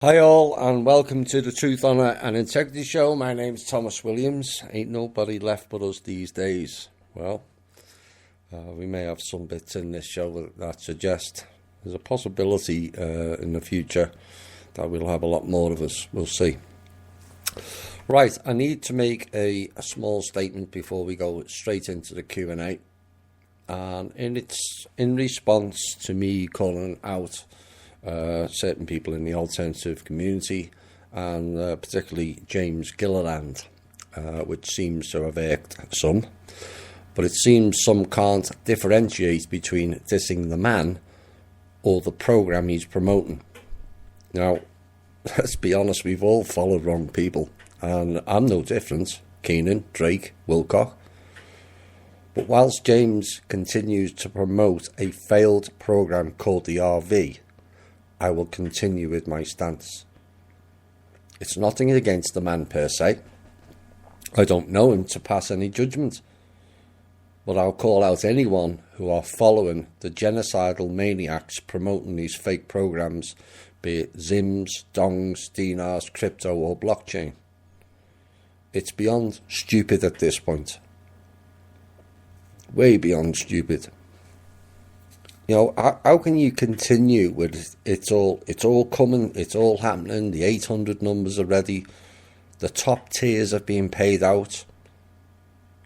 Hi all and welcome to the Truth, Honour and Integrity Show. My name's Thomas Williams. Ain't nobody left but us these days. Well, we may have some bits in this show that suggest there's a possibility in the future that we'll have a lot more of us. We'll see. Right, I need to make a small statement before we go straight into the Q&A. And it's in response to me calling out certain people in the alternative community, and particularly James Gilliland, which seems to have irked some. But it seems some can't differentiate between dissing the man or the programme he's promoting. Now, let's be honest, we've all followed wrong people, and I'm no different. Keenan, Drake, Wilcock. But whilst James continues to promote a failed programme called the RV, I will continue with my stance. It's nothing against the man per se. I don't know him to pass any judgment. But I'll call out anyone who are following the genocidal maniacs promoting these fake programs, be it Zims, Dongs, Dinars, crypto or blockchain. It's beyond stupid at this point. Way beyond stupid. You know, how can you continue with it's all coming, it's all happening, the 800 numbers are ready, the top tiers have been paid out,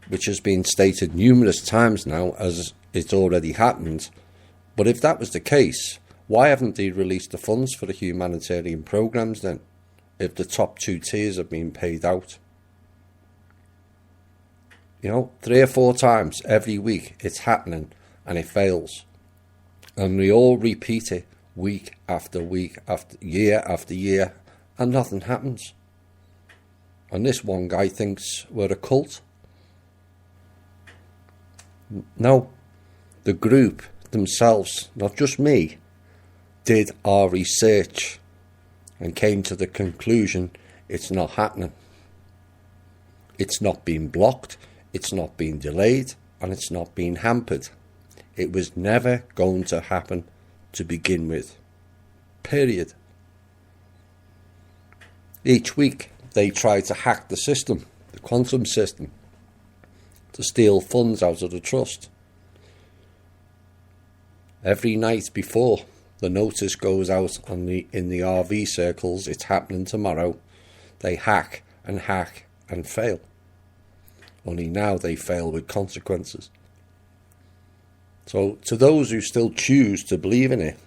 which has been stated numerous times now as it's already happened. But if that was the case, why haven't they released the funds for the humanitarian programs then, if the top two tiers have been paid out? You know, 3 or 4 times every week it's happening and it fails. And we all repeat it week after week, after year, and nothing happens. And this one guy thinks we're a cult. No, the group themselves, not just me, did our research and came to the conclusion it's not happening. It's not being blocked, it's not being delayed, and it's not being hampered. It was never going to happen to begin with. Period. Each week they try to hack the system, the quantum system, to steal funds out of the trust. Every night before the notice goes out in the RV circles, it's happening tomorrow, they hack and fail. Only now they fail with consequences. So, to those who still choose to believe in it,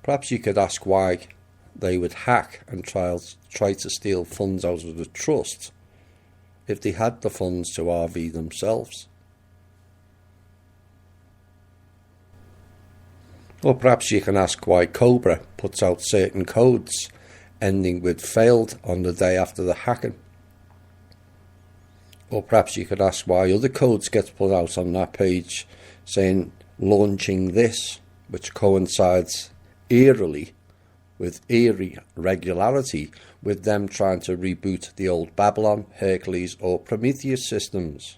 perhaps you could ask why they would hack and try to steal funds out of the trust if they had the funds to RV themselves. Or perhaps you can ask why Cobra puts out certain codes ending with failed on the day after the hacking. Or perhaps you could ask why other codes get put out on that page saying launching this, which coincides eerie regularity with them trying to reboot the old Babylon, Hercules or Prometheus systems.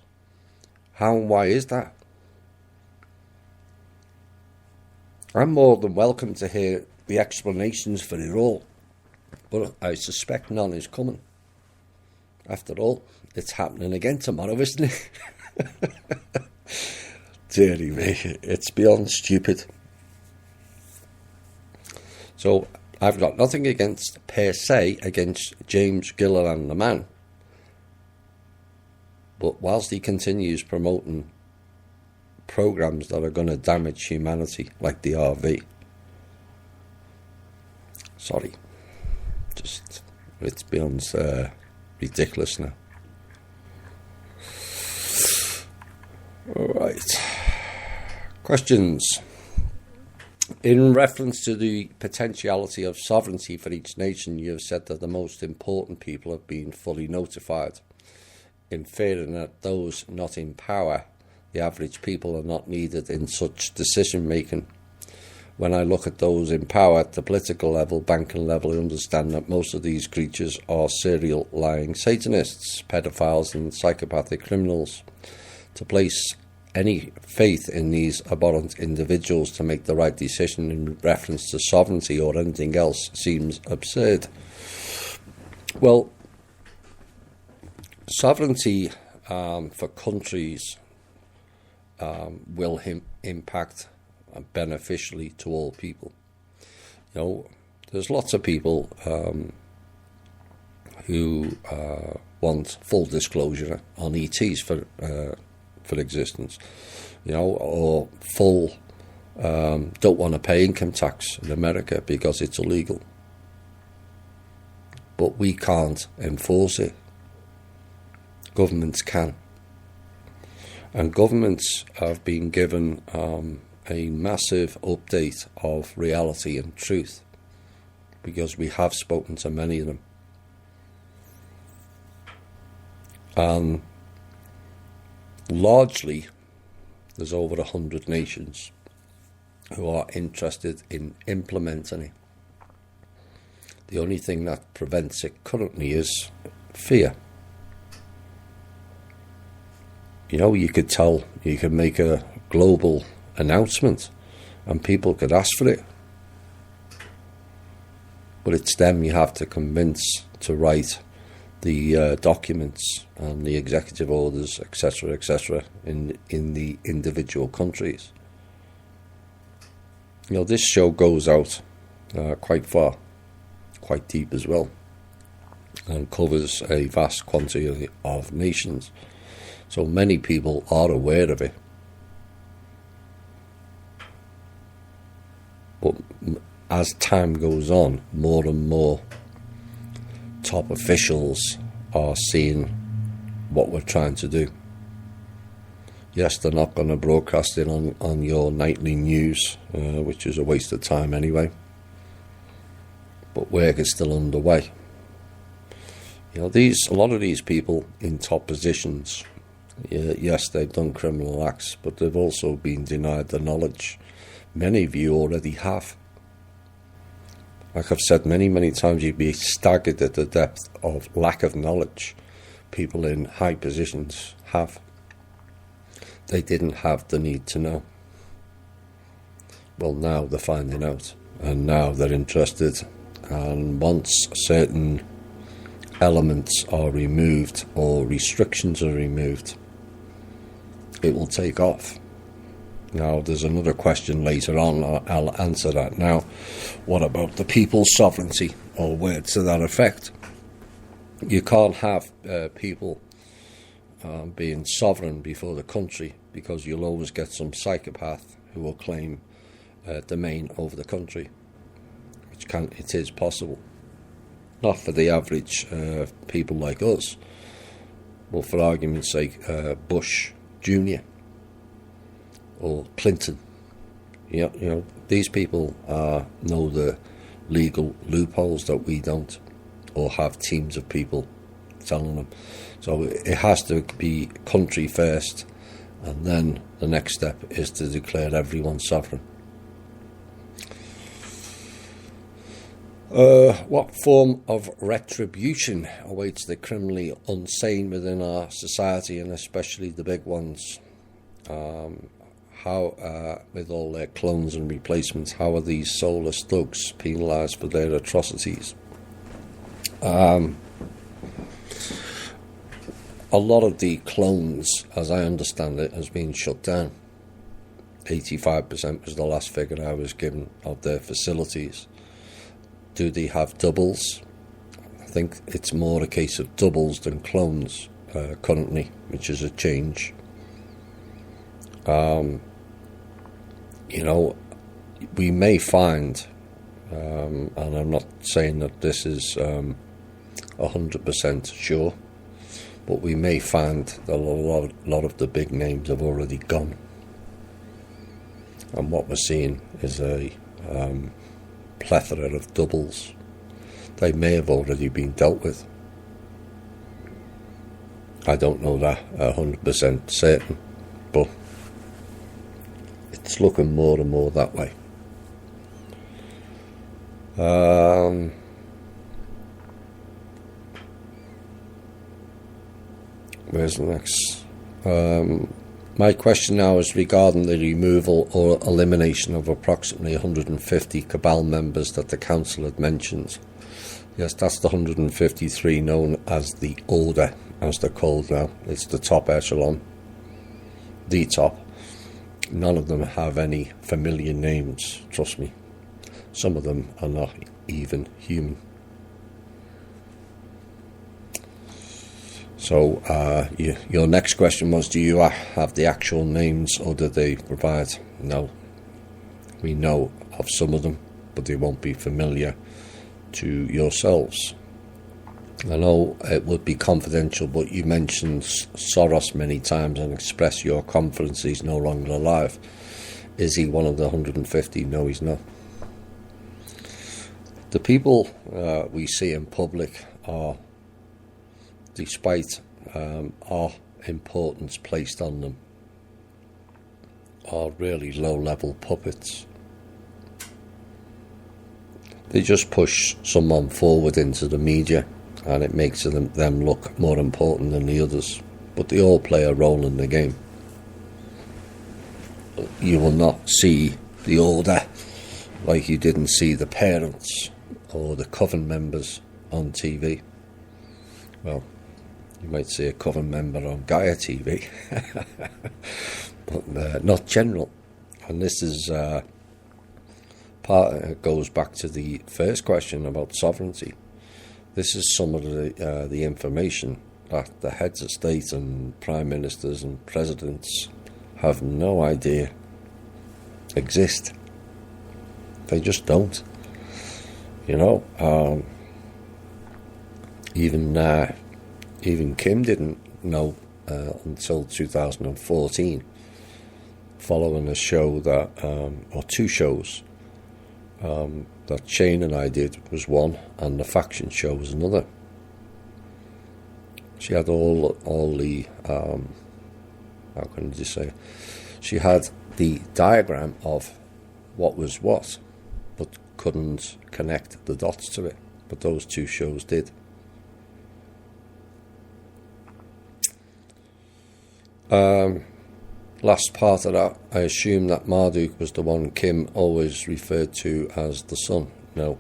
How and why is that? I'm more than welcome to hear the explanations for it all, but I suspect none is coming. After all, it's happening again tomorrow, isn't it? Deary me, it's beyond stupid. So, I've got nothing per se against James Gilliland the man. But whilst he continues promoting programs that are going to damage humanity, like the RV, sorry, it's beyond ridiculous now. Alright. Questions. In reference to the potentiality of sovereignty for each nation, you have said that the most important people have been fully notified, inferring that those not in power, the average people, are not needed in such decision making. When I look at those in power at the political level, banking level, I understand that most of these creatures are serial lying Satanists, pedophiles and psychopathic criminals. To place any faith in these abhorrent individuals to make the right decision in reference to sovereignty or anything else seems absurd. Well, sovereignty for countries will impact beneficially to all people. You know, there's lots of people who want full disclosure on ETs for existence, you know, or full don't want to pay income tax in America because it's illegal. But we can't enforce it. Governments can. And governments have been given a massive update of reality and truth, because we have spoken to many of them. And largely, there's over 100 nations who are interested in implementing it. The only thing that prevents it currently is fear. You know, you could make a global announcement and people could ask for it. But it's them you have to convince to write the documents and the executive orders, etc., in the individual countries. You know, this show goes out quite far, quite deep as well, and covers a vast quantity of nations. So many people are aware of it. But as time goes on, more and more top officials are seeing what we're trying to do. Yes, they're not going to broadcast it on your nightly news, which is a waste of time anyway. But work is still underway. You know, a lot of these people in top positions, yes, they've done criminal acts, but they've also been denied the knowledge. Many of you already have. Like I've said many, many times, you'd be staggered at the depth of lack of knowledge people in high positions have. They didn't have the need to know. Well, now they're finding out, and now they're interested. And once certain elements are removed or restrictions are removed, it will take off. Now, there's another question later on, I'll answer that now. What about the people's sovereignty, or words to that effect? You can't have people being sovereign before the country, because you'll always get some psychopath who will claim domain over the country, which it is possible. Not for the average people like us, but for argument's sake, Bush Jr. or Clinton. You know, these people know the legal loopholes that we don't, or have teams of people telling them. So it has to be country first, and then the next step is to declare everyone sovereign. What form of retribution awaits the criminally insane within our society, and especially the big ones? How, with all their clones and replacements, how are these soulless thugs penalised for their atrocities? A lot of the clones, as I understand it, has been shut down. 85% was the last figure I was given of their facilities. Do they have doubles? I think it's more a case of doubles than clones currently, which is a change. You know, we may find, and I'm not saying that this is 100% sure, but we may find that a lot of the big names have already gone. And what we're seeing is a plethora of doubles. They may have already been dealt with. I don't know that 100% certain, but it's looking more and more that way. Where's the next? My question now is regarding the removal or elimination of approximately 150 cabal members that the council had mentioned. Yes, that's the 153 known as the Order, as they're called now. It's the top echelon. The top. None of them have any familiar names, trust me. Some of them are not even human. So your next question was, do you have the actual names or did they provide? No. We know of some of them, but they won't be familiar to yourselves. I know it would be confidential, but you mentioned Soros many times and expressed your confidence he's no longer alive. Is he one of the 150? No, he's not. The people we see in public are, despite our importance placed on them, are really low-level puppets. They just push someone forward into the media and it makes them look more important than the others. But they all play a role in the game. You will not see the Order like you didn't see the parents or the coven members on TV. Well, you might see a coven member on Gaia TV, but not general. And this is goes back to the first question about sovereignty. This is some of the information that the heads of state and prime ministers and presidents have no idea exist. They just don't. You know, even Kim didn't know until 2014, following a show that, or two shows, that Shane and I did was one, and the faction show was another. She had all the, how can you say, she had the diagram of what was what, but couldn't connect the dots to it. But those two shows did. Last part of that, I assume that Marduk was the one Kim always referred to as the son. No.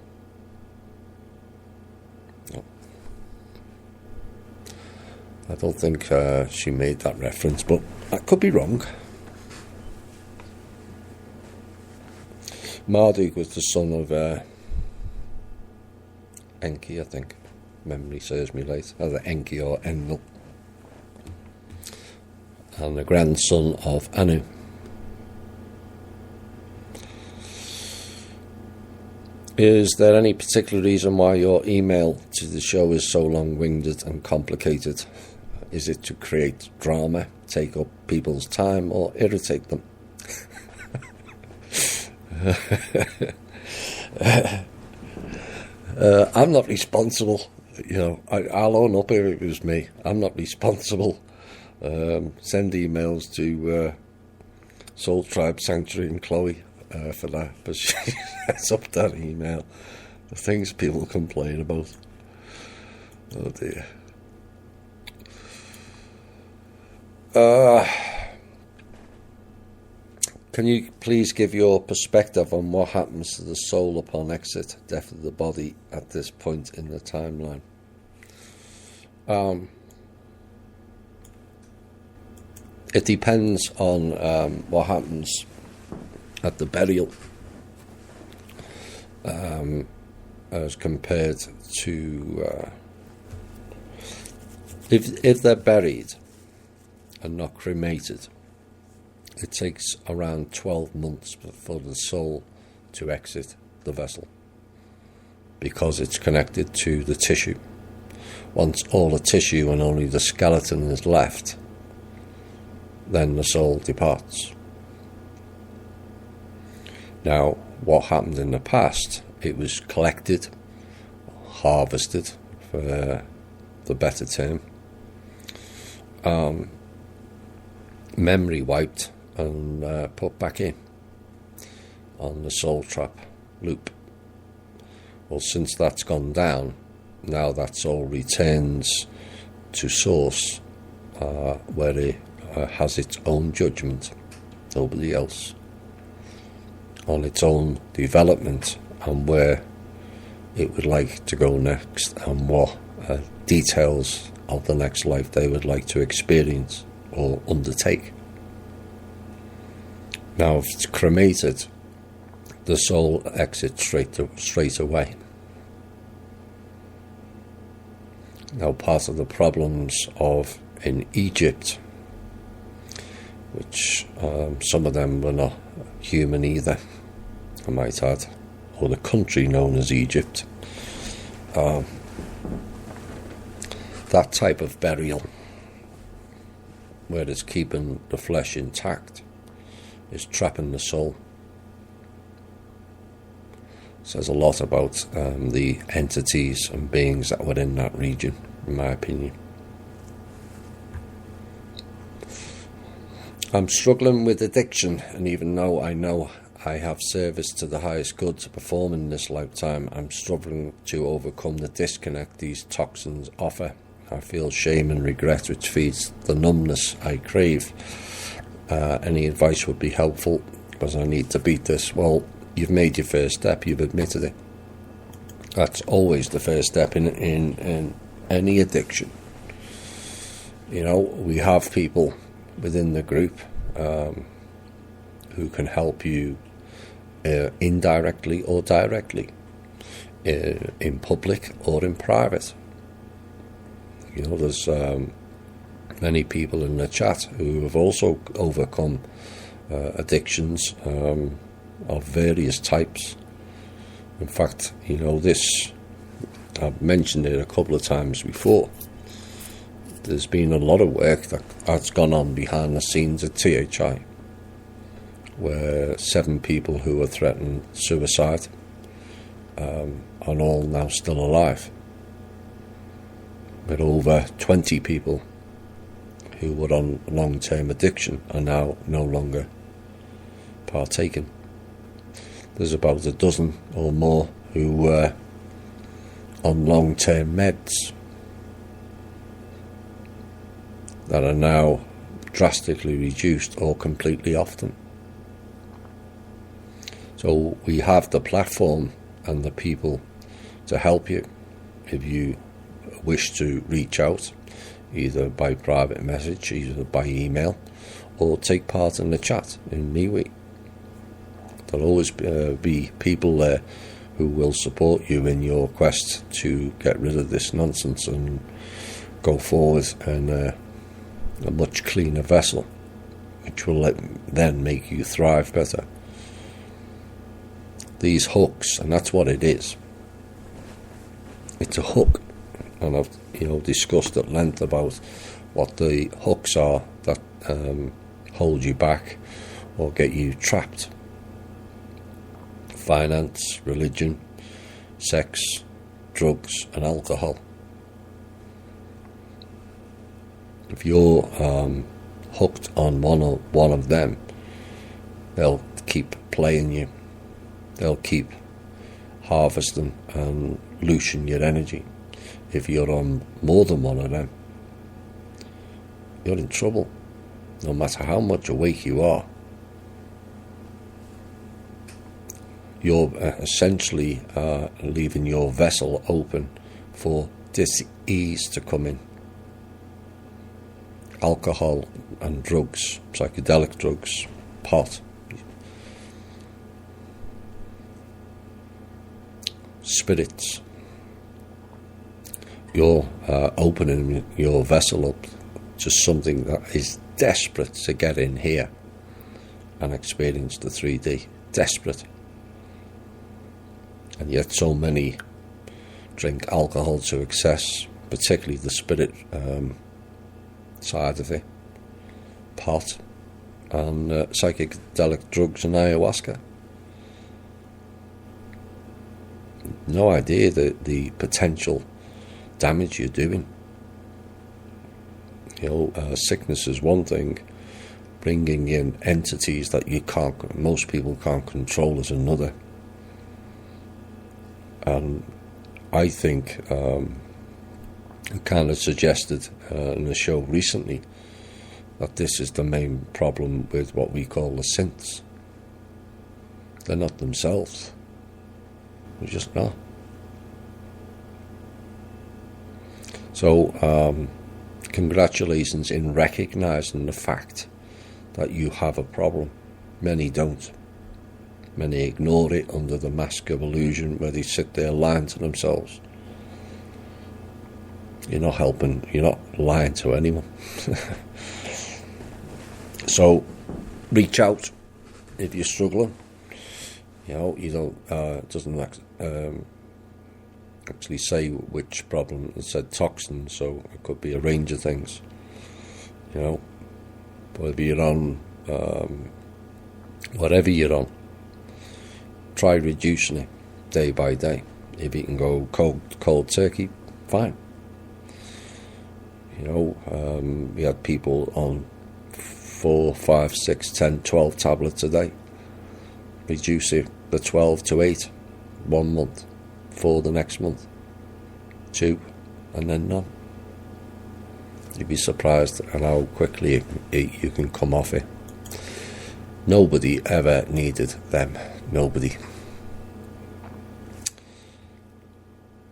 I don't think she made that reference, but I could be wrong. Marduk was the son of Enki, I think. Memory serves me right. Either Enki or Enlil. And the grandson of Anu. Is there any particular reason why your email to the show is so long-winded and complicated? Is it to create drama, take up people's time, or irritate them? I'm not responsible. You know, I'll own up if it was me. I'm not responsible. Send emails to Soul Tribe Sanctuary and Chloe for that, but she sets up that email. The things people complain about. Oh dear. Can you please give your perspective on what happens to the soul upon exit, death of the body, at this point in the timeline? It depends on what happens at the burial, as compared to if they're buried and not cremated. It takes around 12 months for the soul to exit the vessel because it's connected to the tissue. Once all the tissue and only the skeleton is left, then the soul departs. Now, what happened in the past, it was collected, harvested, for the better term, memory wiped and put back in on the soul trap loop. Well, since that's gone down, now that soul returns to source, where it has its own judgment, nobody else, on its own development and where it would like to go next and what details of the next life they would like to experience or undertake. Now, if it's cremated, the soul exits straight away. Now, part of the problems in Egypt, which some of them were not human either, I might add, or the country known as Egypt, that type of burial, where it's keeping the flesh intact, is trapping the soul. Says a lot about the entities and beings that were in that region, in my opinion. I'm struggling with addiction, and even though I know I have service to the highest good to perform in this lifetime, I'm struggling to overcome the disconnect these toxins offer. I feel shame and regret, which feeds the numbness I crave. Any advice would be helpful, because I need to beat this. Well, you've made your first step, you've admitted it. That's always the first step in any addiction. You know, we have people within the group who can help you indirectly or directly, in public or in private. You know, there's many people in the chat who have also overcome addictions of various types. In fact, you know, I've mentioned it a couple of times before. There's been a lot of work that's gone on behind the scenes at THI, where 7 people who were threatened suicide are all now still alive, with over 20 people who were on long-term addiction are now no longer partaking. There's about a dozen or more who were on long-term meds that are now drastically reduced or completely off them. So we have the platform and the people to help you if you wish to reach out, either by private message, either by email, or take part in the chat in MeWe. There'll always be people there who will support you in your quest to get rid of this nonsense and go forward in a much cleaner vessel, which will then make you thrive better. These hooks, and that's what it is. It's a hook, and I've discussed at length about what the hooks are that hold you back or get you trapped. Finance, religion, sex, drugs and alcohol. If you're hooked on one of them, they'll keep playing you. They'll keep harvesting and loosen your energy. If you're on more than one of them, you're in trouble, no matter how much awake you are. You're essentially leaving your vessel open for dis-ease to come in. Alcohol and drugs, psychedelic drugs, pot, spirits. You're opening your vessel up to something that is desperate to get in here and experience the 3D. Desperate. And yet so many drink alcohol to excess, particularly the spirit side of it, pot, and psychedelic drugs and ayahuasca. No idea the potential damage you're doing. Sickness is one thing, bringing in entities that most people can't control is another. And I think I kind of suggested in the show recently that this is the main problem with what we call the synths. They're not themselves. They're just not. So, congratulations in recognising the fact that you have a problem. Many don't. Many ignore it under the mask of illusion where they sit there lying to themselves. You're not helping, you're not lying to anyone. So, reach out if you're struggling. You know, you don't, it doesn't actually say which problem. It said toxin, so it could be a range of things. You know, whether you're on, whatever you're on, try reducing it day by day. If you can go cold turkey, fine. You know, we had people on 4, 5, 6, 10, 12 tablets a day. Reduce it the 12 to 8 1 month, 4 the next month, 2, and then none. You'd be surprised at how quickly you can come off it. Nobody ever needed them. Nobody.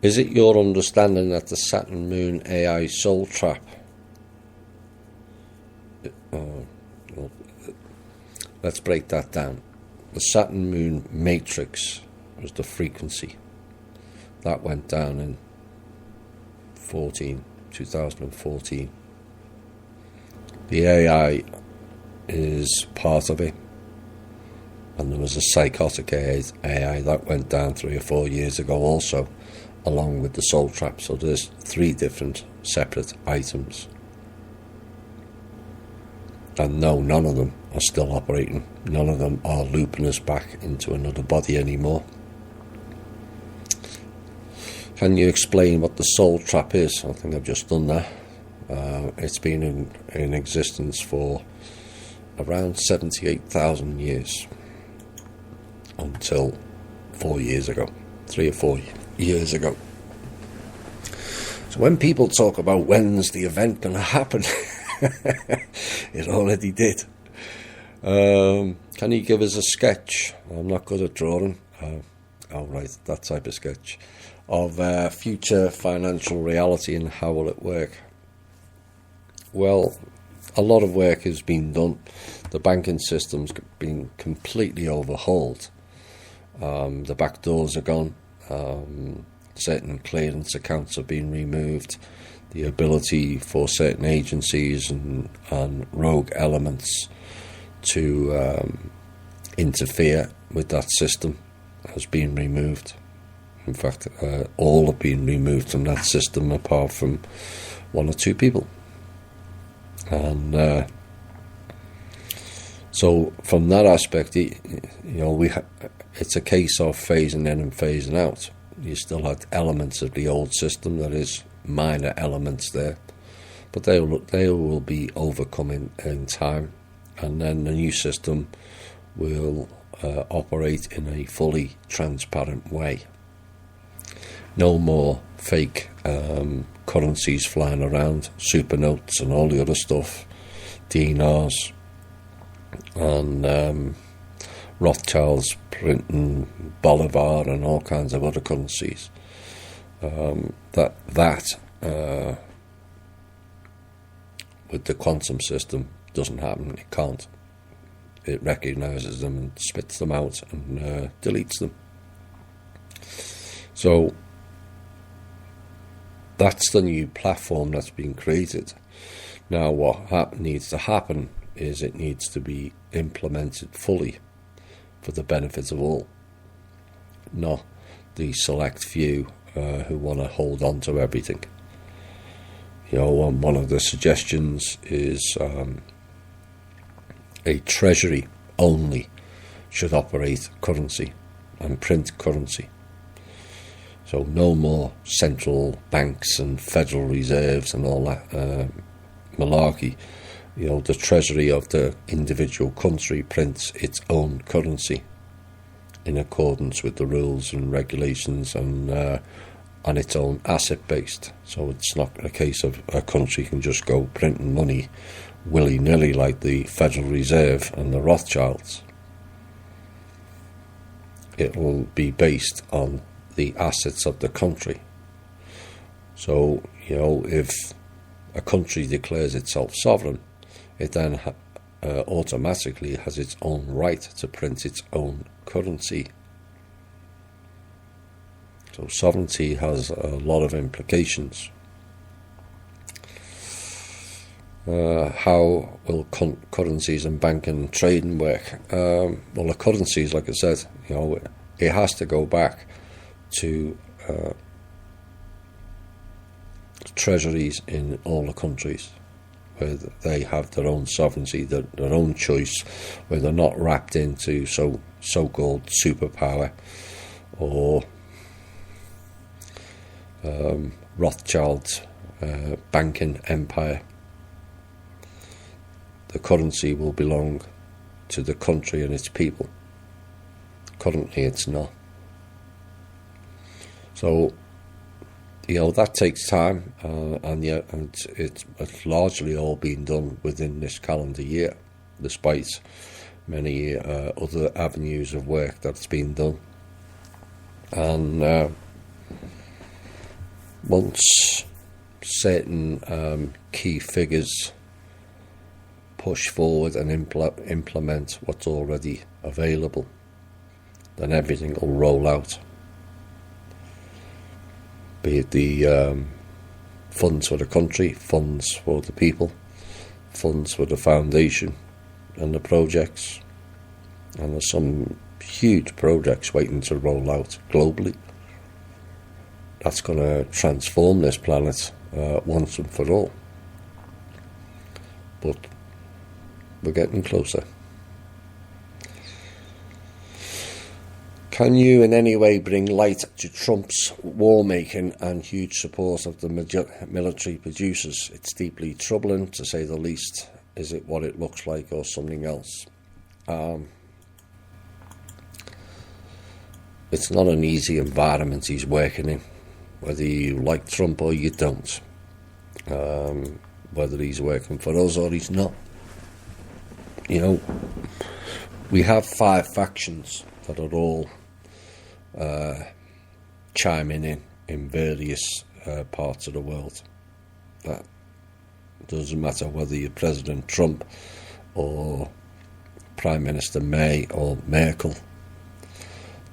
Is it your understanding that the Saturn Moon AI Soul Trap, let's break that down. The Saturn Moon Matrix was the frequency. That went down in 2014. The AI is part of it. And there was a psychotic AI that went down 3 or 4 years ago also, along with the Soul Trap. So there's 3 different separate items. And no, none of them are still operating. None of them are looping us back into another body anymore. Can you explain what the Soul Trap is? I think I've just done that. It's been in existence for around 78,000 years. Until 4 years ago. 3 or 4 years ago. So when people talk about when's the event going to happen, it already did. Can you give us a sketch? I'm not good at drawing. Right, that type of sketch of future financial reality and how will it work? Well, a lot of work has been done. The banking system's been completely overhauled. The back doors are gone. Certain clearance accounts have been removed. The ability for certain agencies and rogue elements to interfere with that system has been removed. In fact, all have been removed from that system apart from 1 or 2 people. And so from that aspect, it's a case of phasing in and phasing out. You still had elements of the old system, that is, minor elements there, but they will be overcoming in time, and then the new system will operate in a fully transparent way. No more fake currencies flying around, super notes and all the other stuff, dinars and Rothschilds printing Bolivar and all kinds of other currencies. That with the quantum system doesn't happen. It can't. It recognises them and spits them out and deletes them. So that's the new platform that's been created. Now what needs to happen is it needs to be implemented fully for the benefit of all, not the select few who want to hold on to everything. One of the suggestions is a treasury only should operate currency and print currency. So no more central banks and federal reserves and all that malarkey. The treasury of the individual country prints its own currency in accordance with the rules and regulations and its own asset based. So it's not a case of a country can just go printing money willy-nilly like the Federal Reserve and the Rothschilds. It will be based on the assets of the country. So, if a country declares itself sovereign, it then automatically has its own right to print its own currency. So sovereignty has a lot of implications. How will currencies and banking and trading work? Well, the currencies, like I said, it has to go back to treasuries in all the countries where they have their own sovereignty, their own choice, where they're not wrapped into so-called superpower or Rothschild banking empire. The currency will belong to the country and its people. Currently it's not. So, that takes time, and it's largely all been done within this calendar year, despite many other avenues of work that's been done. And once certain key figures push forward and implement what's already available, then everything will roll out. Be it the funds for the country, funds for the people, funds for the foundation and the projects. And there's some huge projects waiting to roll out globally. That's going to transform this planet once and for all. But we're getting closer. Can you in any way bring light to Trump's war-making and huge support of the military producers? It's deeply troubling, to say the least. Is it what it looks like or something else? It's not an easy environment he's working in, whether you like Trump or you don't. Whether he's working for us or he's not. We have 5 factions that are all chiming in various parts of the world. That doesn't matter whether you're President Trump or Prime Minister May or Merkel.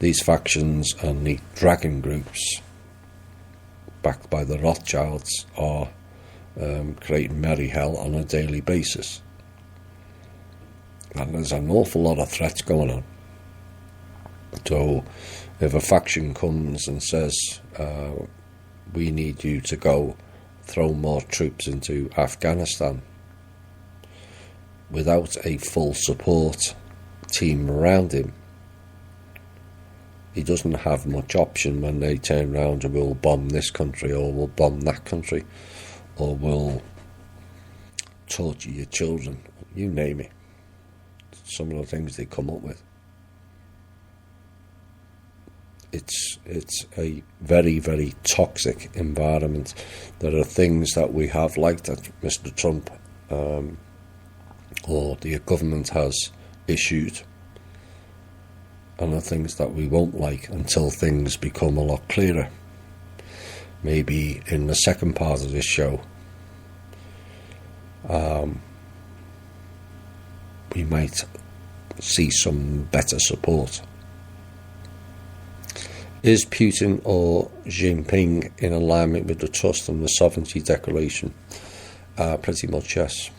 These factions and the dragon groups backed by the Rothschilds are creating merry hell on a daily basis. And there's an awful lot of threats going on. So if a faction comes and says, we need you to go throw more troops into Afghanistan, without a full support team around him, he doesn't have much option when they turn around and will bomb this country or will bomb that country or will torture your children, you name it. Some of the things they come up with. It's a very, very toxic environment. There are things that we have, like that Mr. Trump or the government has issued, and the things that we won't like until things become a lot clearer. Maybe in the second part of this show, we might see some better support. Is Putin or Jinping in alignment with the Trust and the Sovereignty Declaration? Pretty much, yes.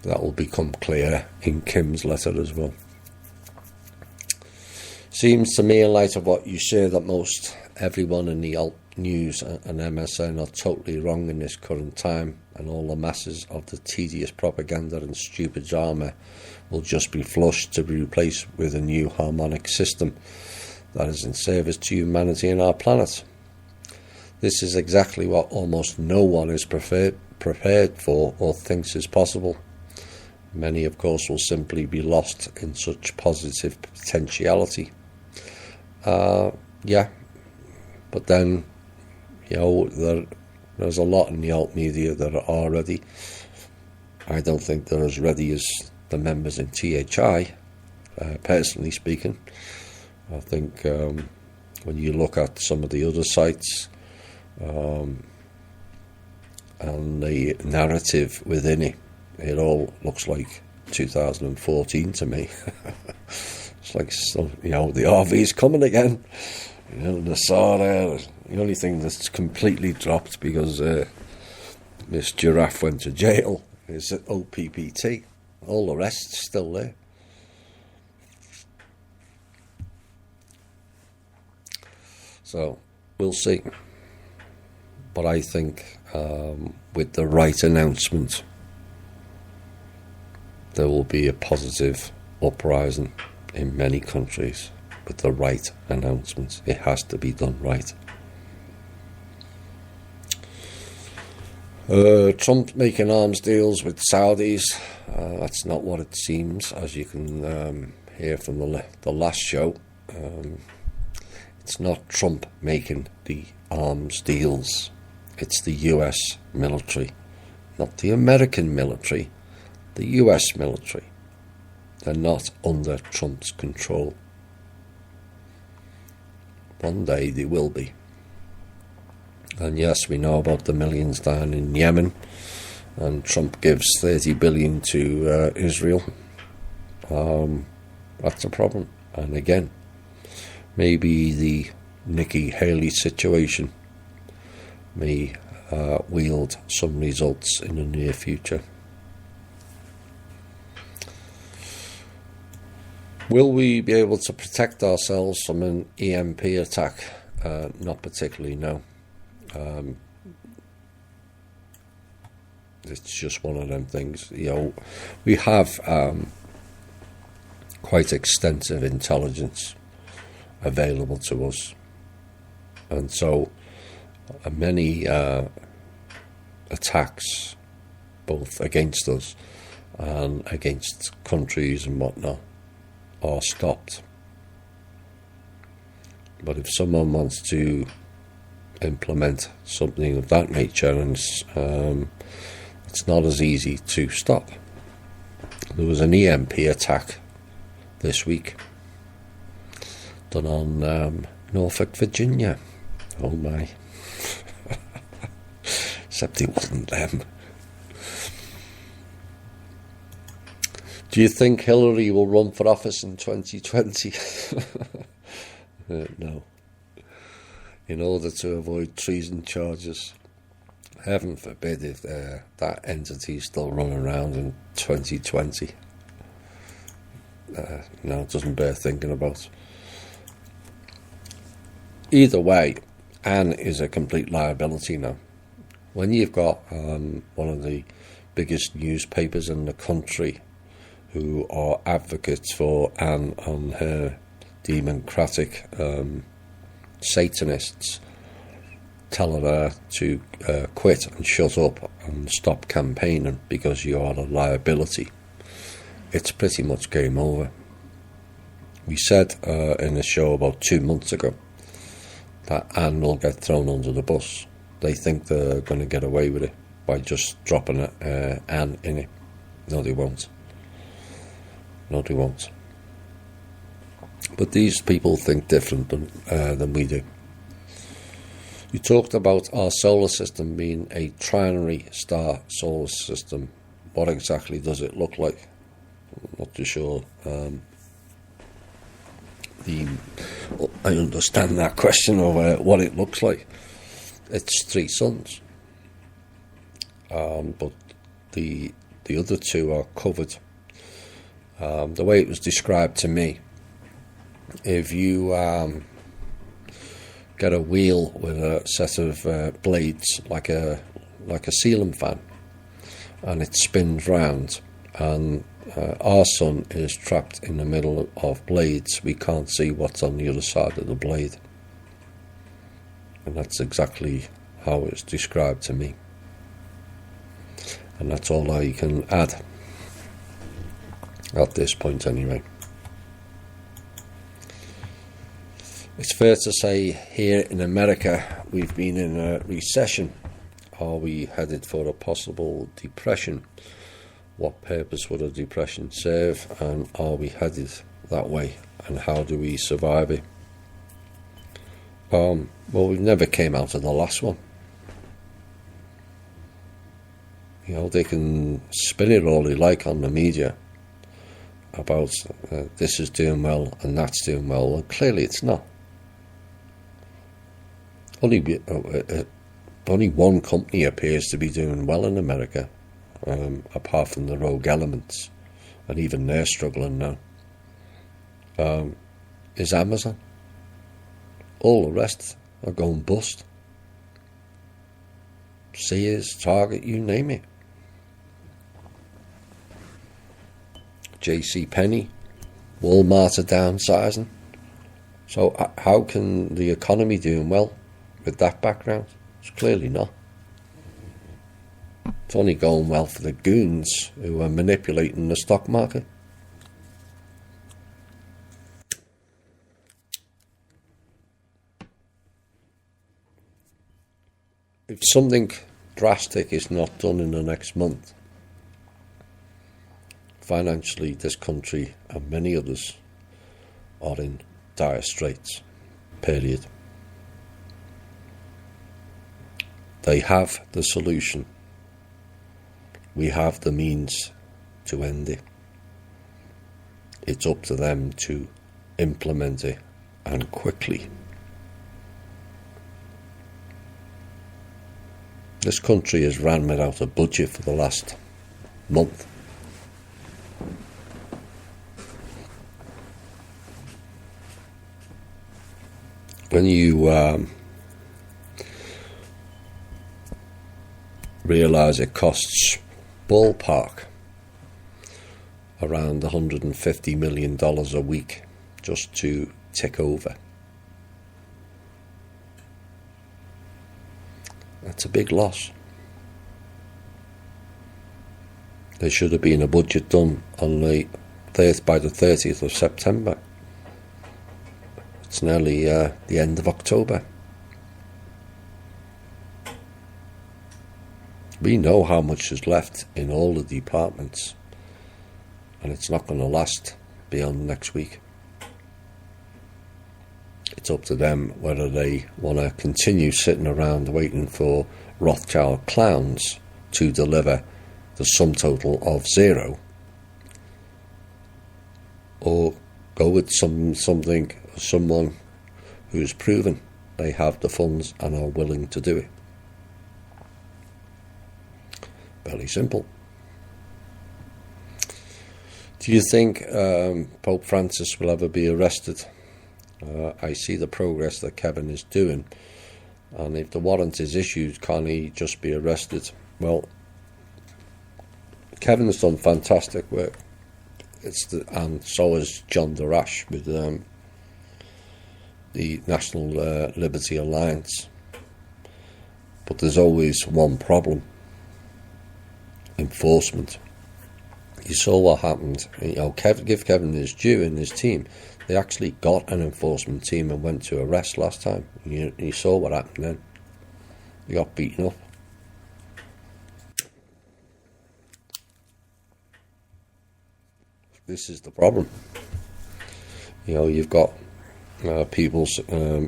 That will become clear in Kim's letter as well. Seems to me, in light of what you say, that most everyone in the alt news and MSN are totally wrong in this current time, and all the masses of the tedious propaganda and stupid drama will just be flushed to be replaced with a new harmonic system that is in service to humanity and our planet. This is exactly what almost no one is prepared for or thinks is possible. Many, of course, will simply be lost in such positive potentiality. But then, There's a lot in the alt media that are ready. I don't think they're as ready as the members in THI, personally speaking. I think when you look at some of the other sites and the narrative within it, it all looks like 2014 to me. It's like, the RV's coming again. The SARA, the only thing that's completely dropped because Miss Giraffe went to jail is OPPT. All the rest's still there. So we'll see. But I think with the right announcement, there will be a positive uprising in many countries with the right announcements. It has to be done right. Trump making arms deals with Saudis. That's not what it seems, as you can hear from the last show. It's not Trump making the arms deals. It's the US military, not the American military, the US military. They're not under Trump's control. One day they will be. And yes, we know about the millions down in Yemen, and Trump gives 30 billion to Israel. That's a problem. And again, maybe the Nikki Haley situation may wield some results in the near future. Will we be able to protect ourselves from an EMP attack? Not particularly, no. It's just one of them things. We have quite extensive intelligence available to us, and so many attacks, both against us and against countries and whatnot, are stopped. But if someone wants to implement something of that nature, and it's not as easy to stop. There was an EMP attack this week done on Norfolk, Virginia. Oh my. Except it wasn't them. Do you think Hillary will run for office in 2020? No. In order to avoid treason charges. Heaven forbid if that entity is still running around in 2020. It doesn't bear thinking about. Either way, Anne is a complete liability now. When you've got one of the biggest newspapers in the country who are advocates for Anne and her democratic Satanists telling her to quit and shut up and stop campaigning because you are a liability, it's pretty much game over. We said in a show about 2 months ago that Anne will get thrown under the bus. They think they're going to get away with it by just dropping Anne in it. No, they won't. No, they won't. But these people think different than we do. You talked about our solar system being a trinary star solar system. What exactly does it look like? I'm not too sure. I understand that question of what it looks like. It's 3 suns. But the other 2 are covered. The way it was described to me, if you get a wheel with a set of blades like a ceiling fan, and it spins round, and our sun is trapped in the middle of blades, we can't see what's on the other side of the blade. And that's exactly how it's described to me. And that's all I can add at this point anyway. It's fair to say here in America we've been in a recession. Are we headed for a possible depression? What purpose would a depression serve, and are we headed that way, and how do we survive it? Well, we never came out of the last one. You know, they can spin it all they like on the media about this is doing well and that's doing well. Well, clearly it's not. Only one company appears to be doing well in America, apart from the rogue elements, and even they're struggling now, is Amazon. All the rest are going bust. Sears, Target, you name it. JCPenney, Walmart are downsizing. So how can the economy doing well with that background? It's clearly not. It's only going well for the goons who are manipulating the stock market. If something drastic is not done in the next month, financially this country and many others are in dire straits, period. They have the solution. We have the means to end it. It's up to them to implement it, and quickly. This country has ran without a budget for the last month. When you realise it costs ballpark around $150 million a week just to tick over. That's a big loss. There should have been a budget done on by the 30th of September. It's nearly the end of October. We know how much is left in all the departments, and it's not going to last beyond next week. It's up to them whether they want to continue sitting around waiting for Rothschild clowns to deliver the sum total of zero, or go with someone who's proven they have the funds and are willing to do it. Fairly simple. Do you think Pope Francis will ever be arrested? I see the progress that Kevin is doing, and if the warrant is issued, can he just be arrested? Well, Kevin has done fantastic work. And so has John Darash with the National Liberty Alliance. But there's always one problem: enforcement. You saw what happened. You know, give Kevin his due and his team. They actually got an enforcement team and went to arrest last time. You saw what happened then. They got beaten up. This is the problem. You know, you've got people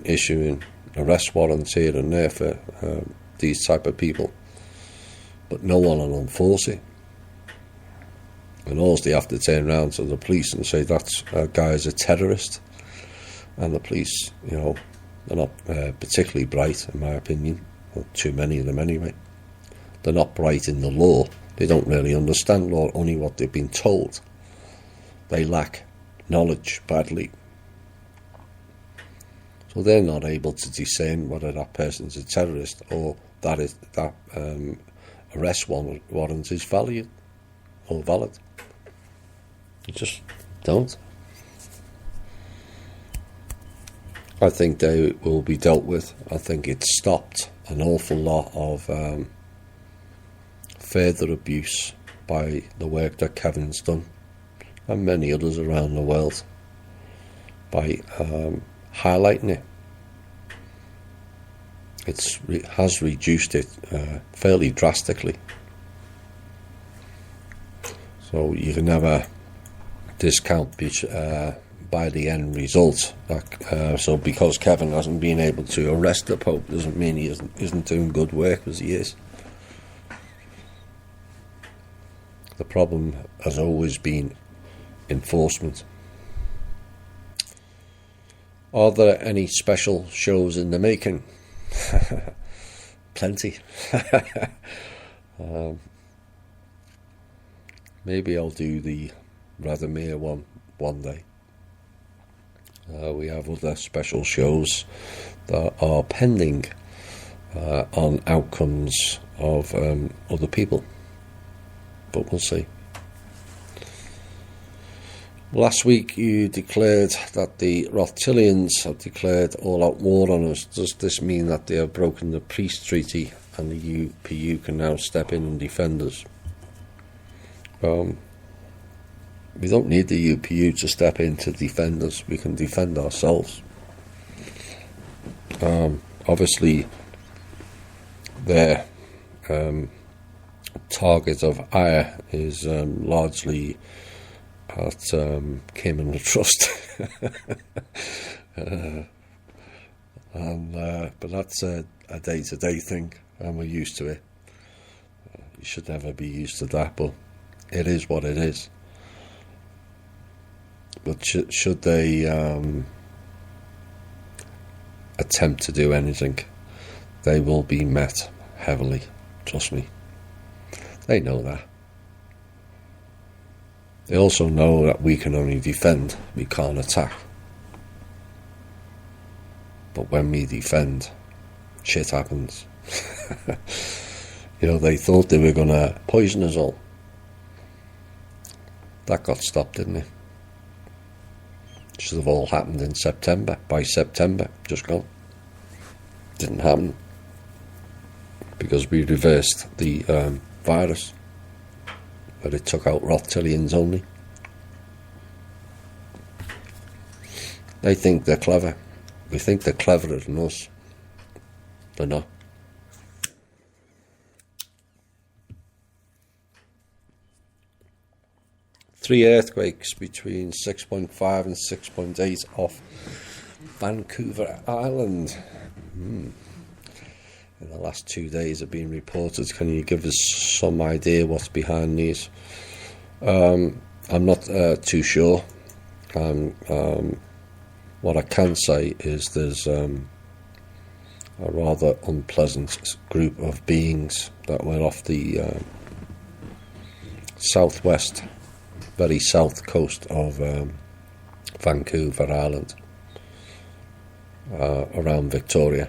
issuing arrest warrants here and there for these type of people, but no one will enforce it. And all they have to turn around to the police and say that guy is a terrorist. And the police, you know, they're not particularly bright, in my opinion. Well, too many of them anyway. They're not bright in the law. They don't really understand law, only what they've been told. They lack knowledge badly. So they're not able to discern whether that person's a terrorist or that arrest warrant is valid or valid. You just don't. I think they will be dealt with. I think it's stopped an awful lot of further abuse by the work that Kevin's done, and many others around the world, by highlighting it. Has reduced it fairly drastically. So you can never discount by the end result. So because Kevin hasn't been able to arrest the Pope doesn't mean he isn't doing good work, as he is. The problem has always been enforcement. Are there any special shows in the making? Plenty. Maybe I'll do the Radomir one day. We have other special shows that are pending on outcomes of other people, but we'll see. Last week you declared that the Rothschildians have declared all-out war on us. Does this mean that they have broken the peace treaty and the UPU can now step in and defend us? We don't need the UPU to step in to defend us. We can defend ourselves. Obviously, their target of ire is largely at Cayman Trust. But that's a day-to-day thing, and we're used to it. You should never be used to that, but it is what it is. But should they attempt to do anything, they will be met heavily. Trust me. They know that. They also know that we can only defend, we can't attack. But when we defend, shit happens. They thought they were going to poison us all. That got stopped, didn't it? Should have all happened in September. By September, just gone. Didn't happen. Because we reversed the virus. But it took out Rothschildians only. They think they're clever. We think they're cleverer than us. They're not. Three earthquakes between 6.5 and 6.8 off Vancouver Island. In the last 2 days have been reported. Can you give us some idea what's behind these? I'm not too sure. What I can say is there's a rather unpleasant group of beings that were off the southwest, very south coast of Vancouver Island, around Victoria.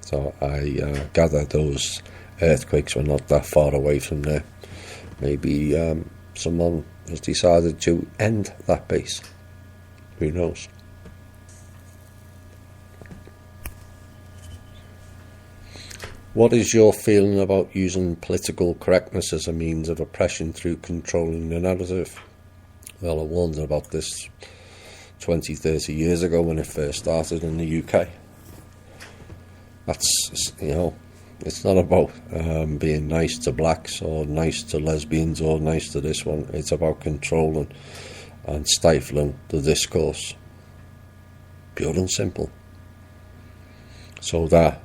So I gather those earthquakes were not that far away from there. Maybe someone has decided to end that base. Who knows? What is your feeling about using political correctness as a means of oppression through controlling the narrative? Well, I warned about this 20, 30 years ago when it first started in the UK. That's, it's not about being nice to blacks or nice to lesbians or nice to this one. It's about controlling and stifling the discourse. Pure and simple. So that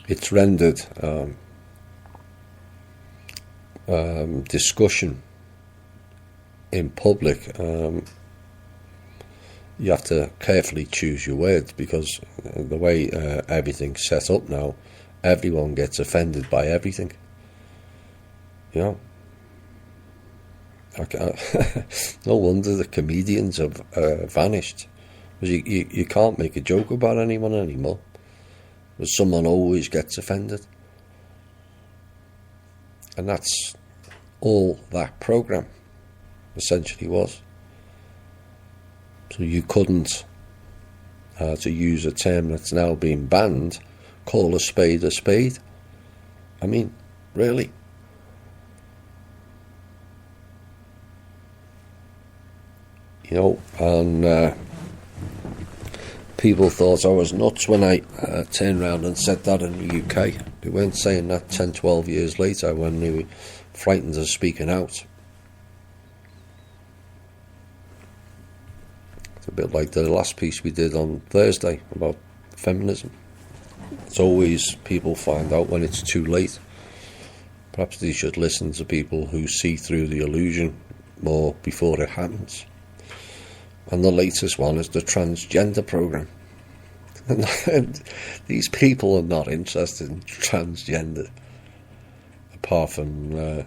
it's rendered discussion in public. You have to carefully choose your words, because the way everything's set up now, everyone gets offended by everything. No wonder the comedians have vanished, because you can't make a joke about anyone anymore, because someone always gets offended. And that's all that program essentially was. So you couldn't, to use a term that's now been banned, call a spade a spade. I mean, really? and people thought I was nuts when I turned around and said that in the UK. They weren't saying that 10, 12 years later when they were frightened of speaking out. It's a bit like the last piece we did on Thursday about feminism. It's always people find out when it's too late. Perhaps they should listen to people who see through the illusion more before it happens. And the latest one is the transgender program. And these people are not interested in transgender, apart from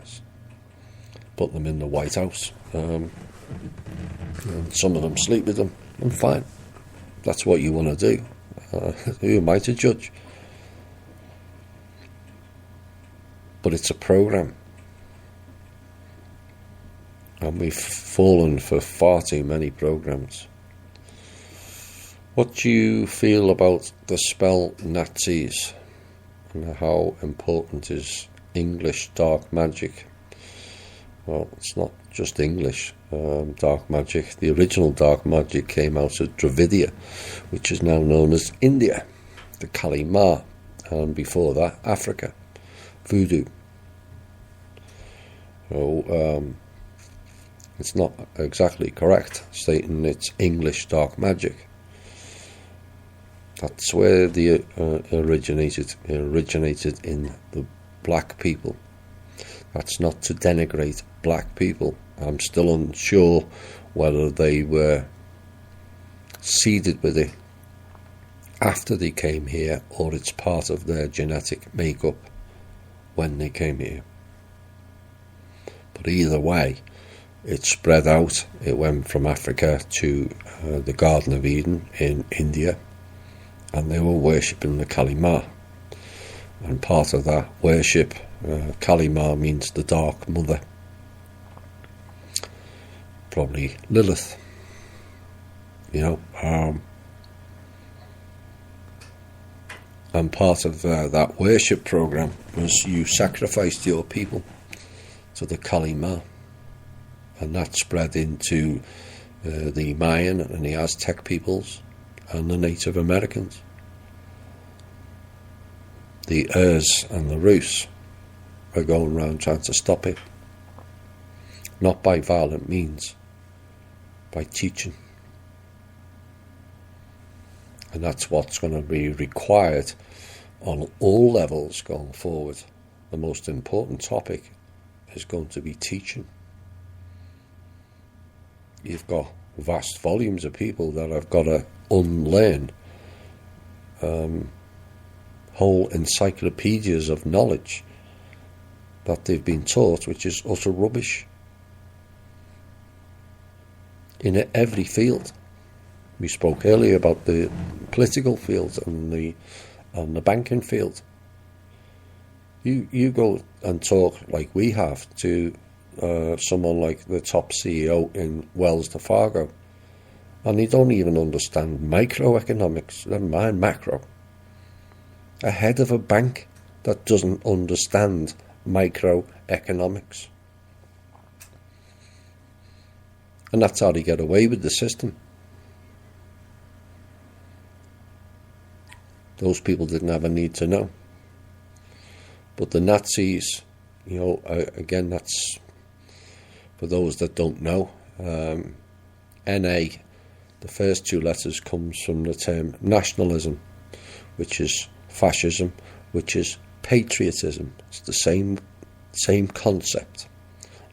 put them in the White House. And some of them sleep with them. I'm fine. That's what you want to do. Who am I to judge? But it's a program. And we've fallen for far too many programs. What do you feel about the spell Nazis? And how important is English dark magic? Well, it's not just English dark magic. The original dark magic came out of Dravidia, which is now known as India, the Kali Ma, and before that, Africa, Voodoo. So it's not exactly correct stating it's English dark magic. That's where the originated in the black people. That's not to denigrate black people. I'm still unsure whether they were seeded with it after they came here or it's part of their genetic makeup when they came here. But either way, it spread out. It went from Africa to the Garden of Eden in India, and they were worshipping the Kali Ma. And part of that worship, Kali Ma means the Dark Mother, probably Lilith, and part of that worship program was you sacrificed your people to the Kali Ma, and that spread into the Mayan and the Aztec peoples and the Native Americans. The Urs and the Rus are going around trying to stop it, not by violent means, by teaching. And that's what's going to be required on all levels going forward. The most important topic is going to be teaching. You've got vast volumes of people that have got to unlearn whole encyclopedias of knowledge that they've been taught, which is utter rubbish in every field. We spoke earlier about the political field and the banking field. You go and talk like we have to someone like the top CEO in Wells Fargo, and they don't even understand microeconomics, never mind macro. A head of a bank that doesn't understand microeconomics. And that's how they get away with the system. Those people didn't have a need to know. But the Nazis, again, that's for those that don't know. NA, the first two letters comes from the term nationalism, which is fascism, which is patriotism. It's the same concept.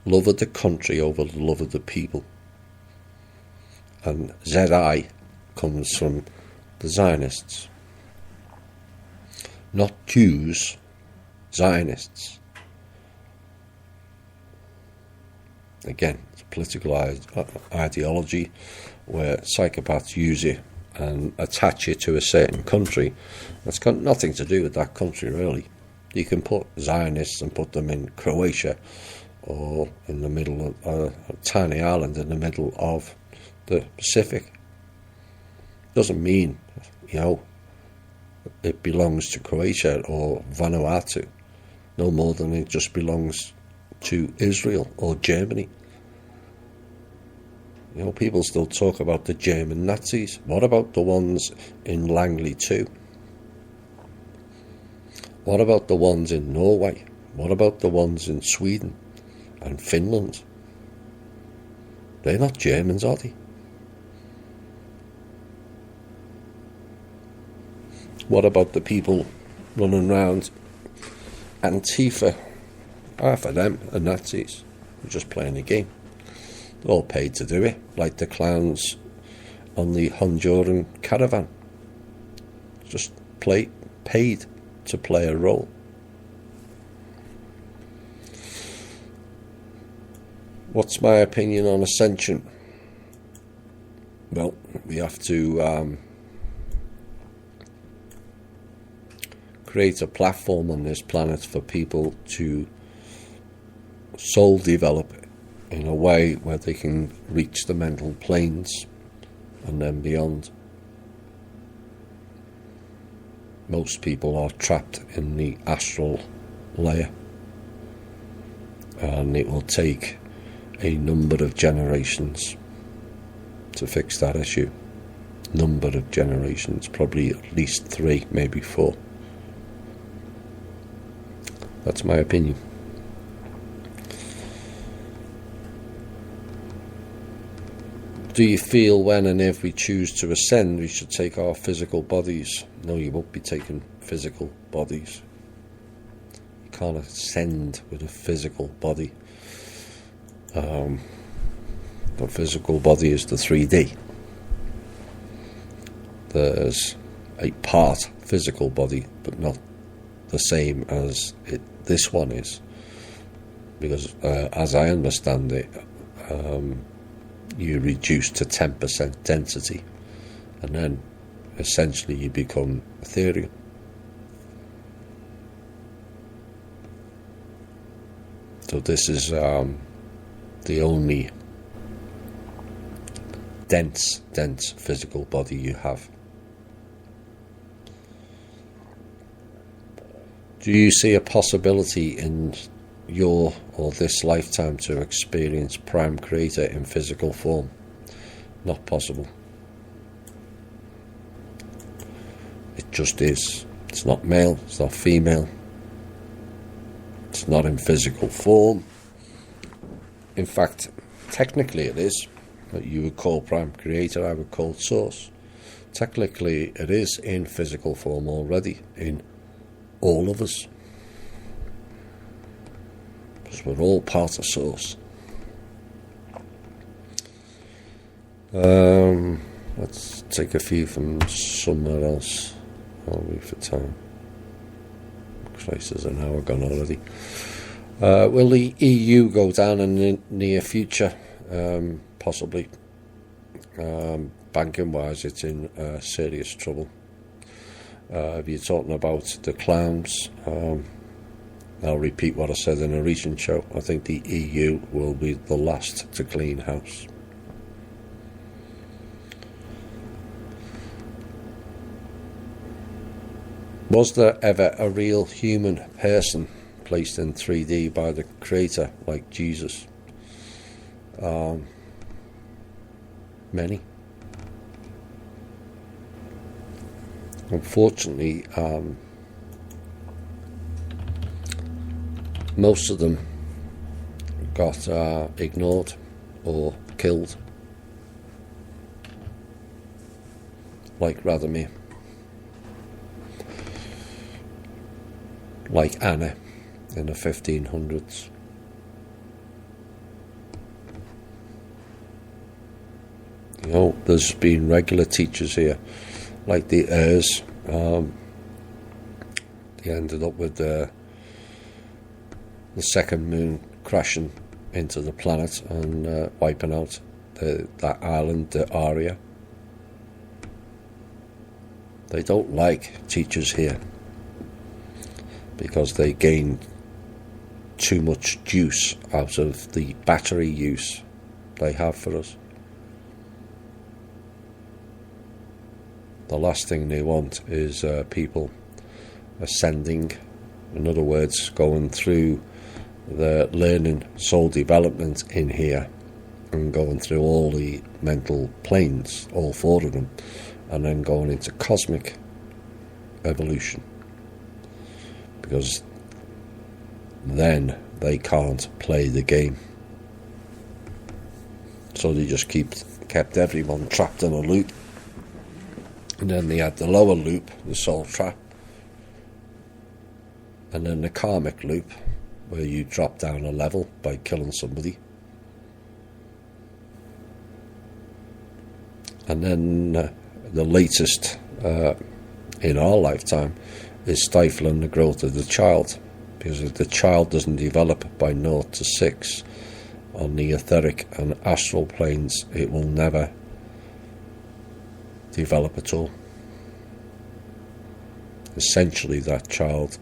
Love of the country over the love of the people. And ZI comes from the Zionists. Not Jews, Zionists. Again, it's a political ideology where psychopaths use it and attach it to a certain country. That's got nothing to do with that country, really. You can put Zionists and put them in Croatia or in the middle of a tiny island in the middle of the Pacific. Doesn't mean, it belongs to Croatia or Vanuatu, no more than it just belongs to Israel or Germany. You know, people still talk about the German Nazis. What about the ones in Langley too? What about the ones in Norway? What about the ones in Sweden and Finland? They're not Germans, are they? What about the people running around Antifa? Half of them are Nazis. They're just playing a game. They're all paid to do it, like the clowns on the Honduran caravan. Just paid to play a role. What's my opinion on Ascension? Well, we have to create a platform on this planet for people to soul develop in a way where they can reach the mental planes and then beyond. Most people are trapped in the astral layer, and it will take a number of generations to fix that issue. Number of generations, probably at least 3, maybe 4. That's my opinion. Do you feel when and if we choose to ascend, we should take our physical bodies? No, you won't be taking physical bodies. You can't ascend with a physical body. The physical body is the 3D. There's a part physical body, but not the same as this one is. Because as I understand it, you reduce to 10% density, and then essentially you become ethereal. So this is the only dense physical body you have. Do you see a possibility in your or this lifetime to experience Prime Creator in physical form? Not possible. It just is. It's not male, it's not female, it's not in physical form. In fact, technically it is. What you would call Prime Creator, I would call Source. Technically it is in physical form already, in all of us. Because we're all part of Source. Let's take a few from somewhere else. I'll wait for time. Christ, there's an hour gone already. Will the EU go down in the near future? Possibly. Banking-wise, it's in serious trouble. If you're talking about the clowns, I'll repeat what I said in a recent show. I think the EU will be the last to clean house. Was there ever a real human person placed in 3D by the Creator, like Jesus? Many. Unfortunately, most of them got ignored or killed, like Radomir, like Anna in the 1500s. You know, there's been regular teachers here, like the heirs. They ended up with the second moon crashing into the planet and wiping out that island, the Aria. They don't like teachers here because they gain too much juice out of the battery use they have for us. The last thing they want is people ascending, in other words, going through the learning soul development in here and going through all the mental planes, all four of them, and then going into cosmic evolution, because then they can't play the game. So they just kept everyone trapped in a loop. And then they had the lower loop, the soul trap, and then the karmic loop, where you drop down a level by killing somebody. And then the latest in our lifetime is stifling the growth of the child, because if the child doesn't develop by 0 to 6 on the etheric and astral planes, it will never develop at all. Essentially, that child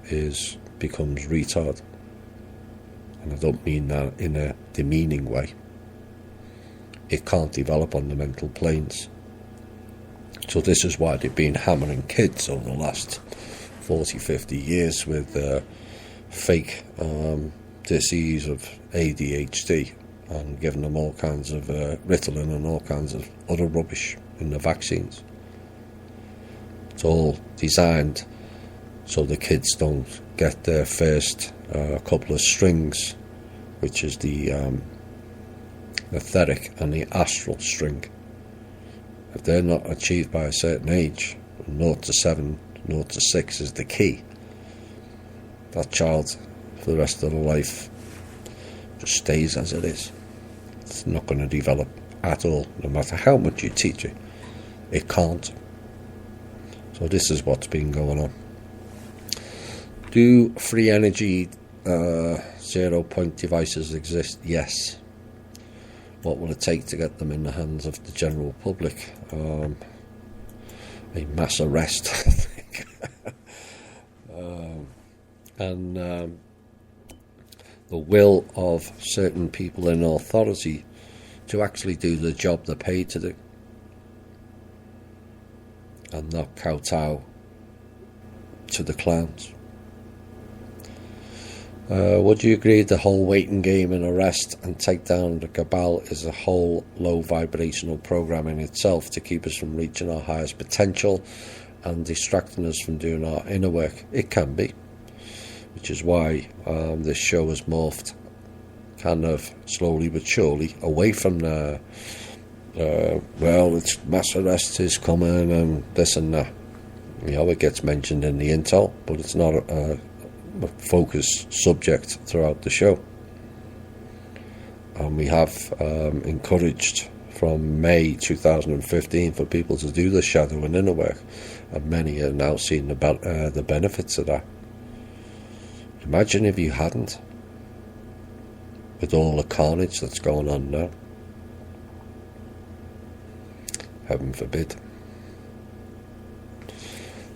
becomes retard, and I don't mean that in a demeaning way. It can't develop on the mental planes. So this is why they've been hammering kids over the last 40, 50 years with fake disease of ADHD, and giving them all kinds of Ritalin and all kinds of other rubbish in the vaccines. It's all designed so the kids don't get their first couple of strings, which is the etheric and the astral string. If they're not achieved by a certain age, 0 to 7, 0 to 6 is the key. That child, for the rest of their life, just stays as it is. It's not going to develop at all, no matter how much you teach it. It can't. So this is what's been going on. Do free energy 0-point devices exist? Yes. What will it take to get them in the hands of the general public? A mass arrest, I think. And the will of certain people in authority to actually do the job they're paid to do, and not kowtow to the clowns. Would you agree the whole waiting game and arrest and take down the cabal is a whole low vibrational program in itself to keep us from reaching our highest potential and distracting us from doing our inner work? It can be, which is why this show has morphed kind of slowly but surely away from the well, it's mass arrest is coming and this and that. You know, it gets mentioned in the intel, but it's not a focus subject throughout the show. And we have encouraged from May 2015 for people to do the shadow and inner work, and many are now seeing the benefits of that. Imagine if you hadn't, with all the carnage that's going on now. Heaven forbid.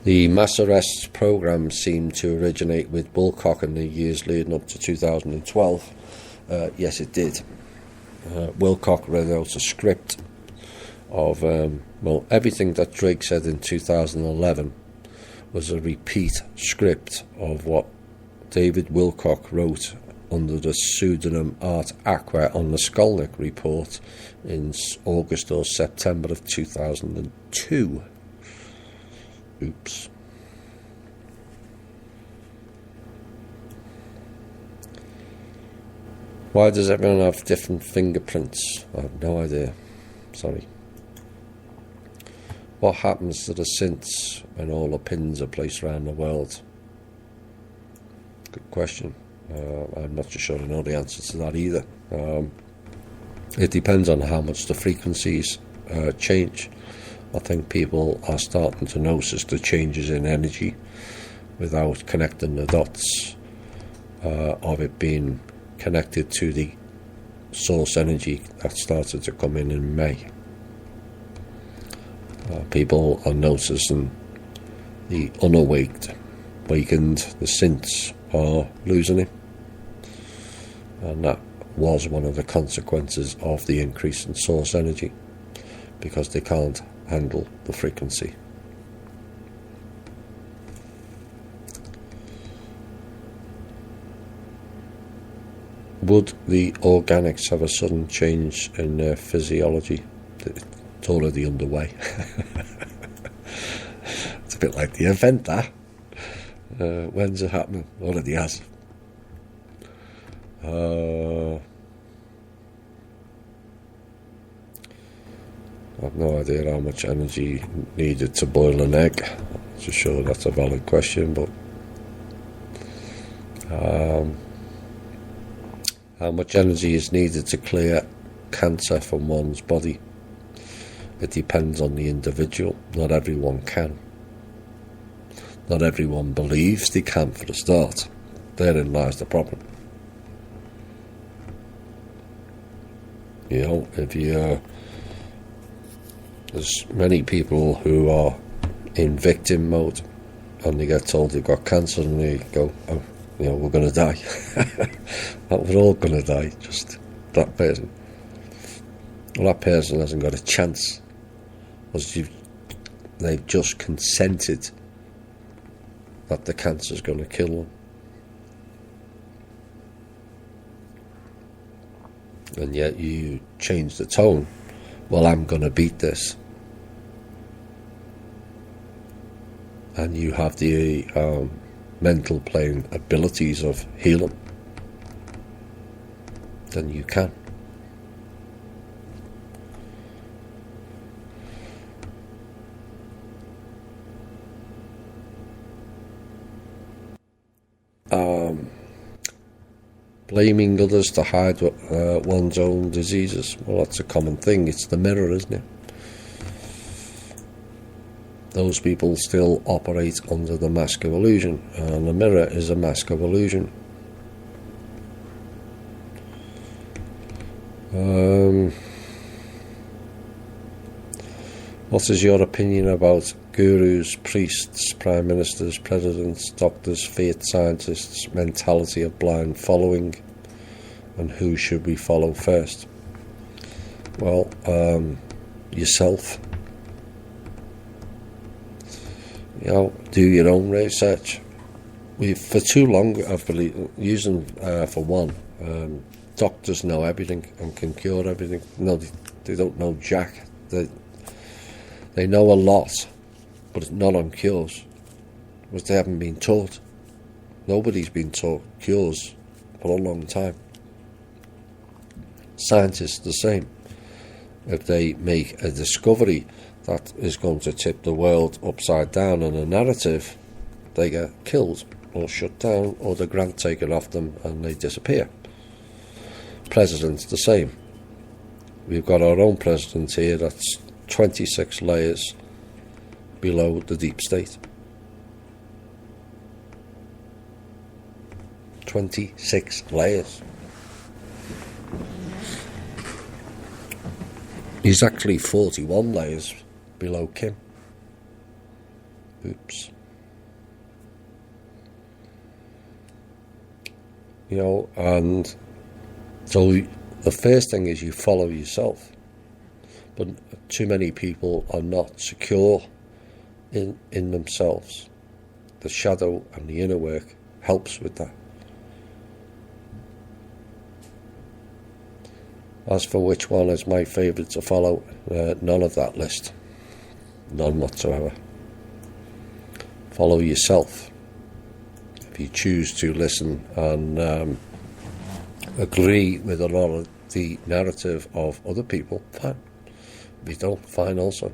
The mass arrests program seemed to originate with Wilcock in the years leading up to 2012. Yes, it did. Wilcock read out a script of, well, everything that Drake said in 2011 was a repeat script of what David Wilcock wrote under the pseudonym Art Aqua on the Skolnick report in August or September of 2002. Oops. Why does everyone have different fingerprints? I have no idea. Sorry. What happens to the synths when all the pins are placed around the world? Good question. I'm not sure I know the answer to that either. It depends on how much the frequencies change. I think people are starting to notice the changes in energy without connecting the dots of it being connected to the source energy that started to come in May. People are noticing the unawakened, the synths are losing it, and that was one of the consequences of the increase in source energy, because they can't handle the frequency. would the organics have a sudden change in their physiology? It's already underway. It's a bit like the event, that. When's it happening? Already has. I've no idea how much energy needed to boil an egg. I'm just sure that's a valid question, but how much energy is needed to clear cancer from one's body? It depends on the individual. Not everyone can. Not everyone believes they can for a start. Therein lies the problem. You know, there's many people who are in victim mode and they get told they've got cancer and they go, oh, you know, we're going to die. We're all going to die, just that person. Well, that person hasn't got a chance because they've just consented that the cancer's going to kill them. And yet you change the tone. Well, I'm going to beat this. And you have the mental plane abilities of healing. Then you can. Blaming others to hide one's own diseases. Well, that's a common thing. It's the mirror, isn't it? Those people still operate under the mask of illusion, and the mirror is a mask of illusion. What is your opinion about gurus, priests, prime ministers, presidents, doctors, faith scientists, mentality of blind following, and who should we follow first? Well, yourself. You know, do your own research. For too long, I've believed, using for one, doctors know everything and can cure everything. No, they don't know jack. They know a lot, but not on cures, because they haven't been taught. Nobody's been taught cures for a long time. Scientists the same. If they make a discovery that is going to tip the world upside down in a narrative, they get killed or shut down, or the grant taken off them and they disappear. Presidents the same. We've got our own president here that's 26 layers below the deep state. 26 layers. He's actually 41 layers below Kim. Oops. You know, and so the first thing is you follow yourself. But too many people are not secure in themselves. The shadow and the inner work helps with that. As for which one is my favourite to follow, none of that list. None whatsoever. Follow yourself. If you choose to listen and agree with a lot of the narrative of other people, fine. If you don't, fine also.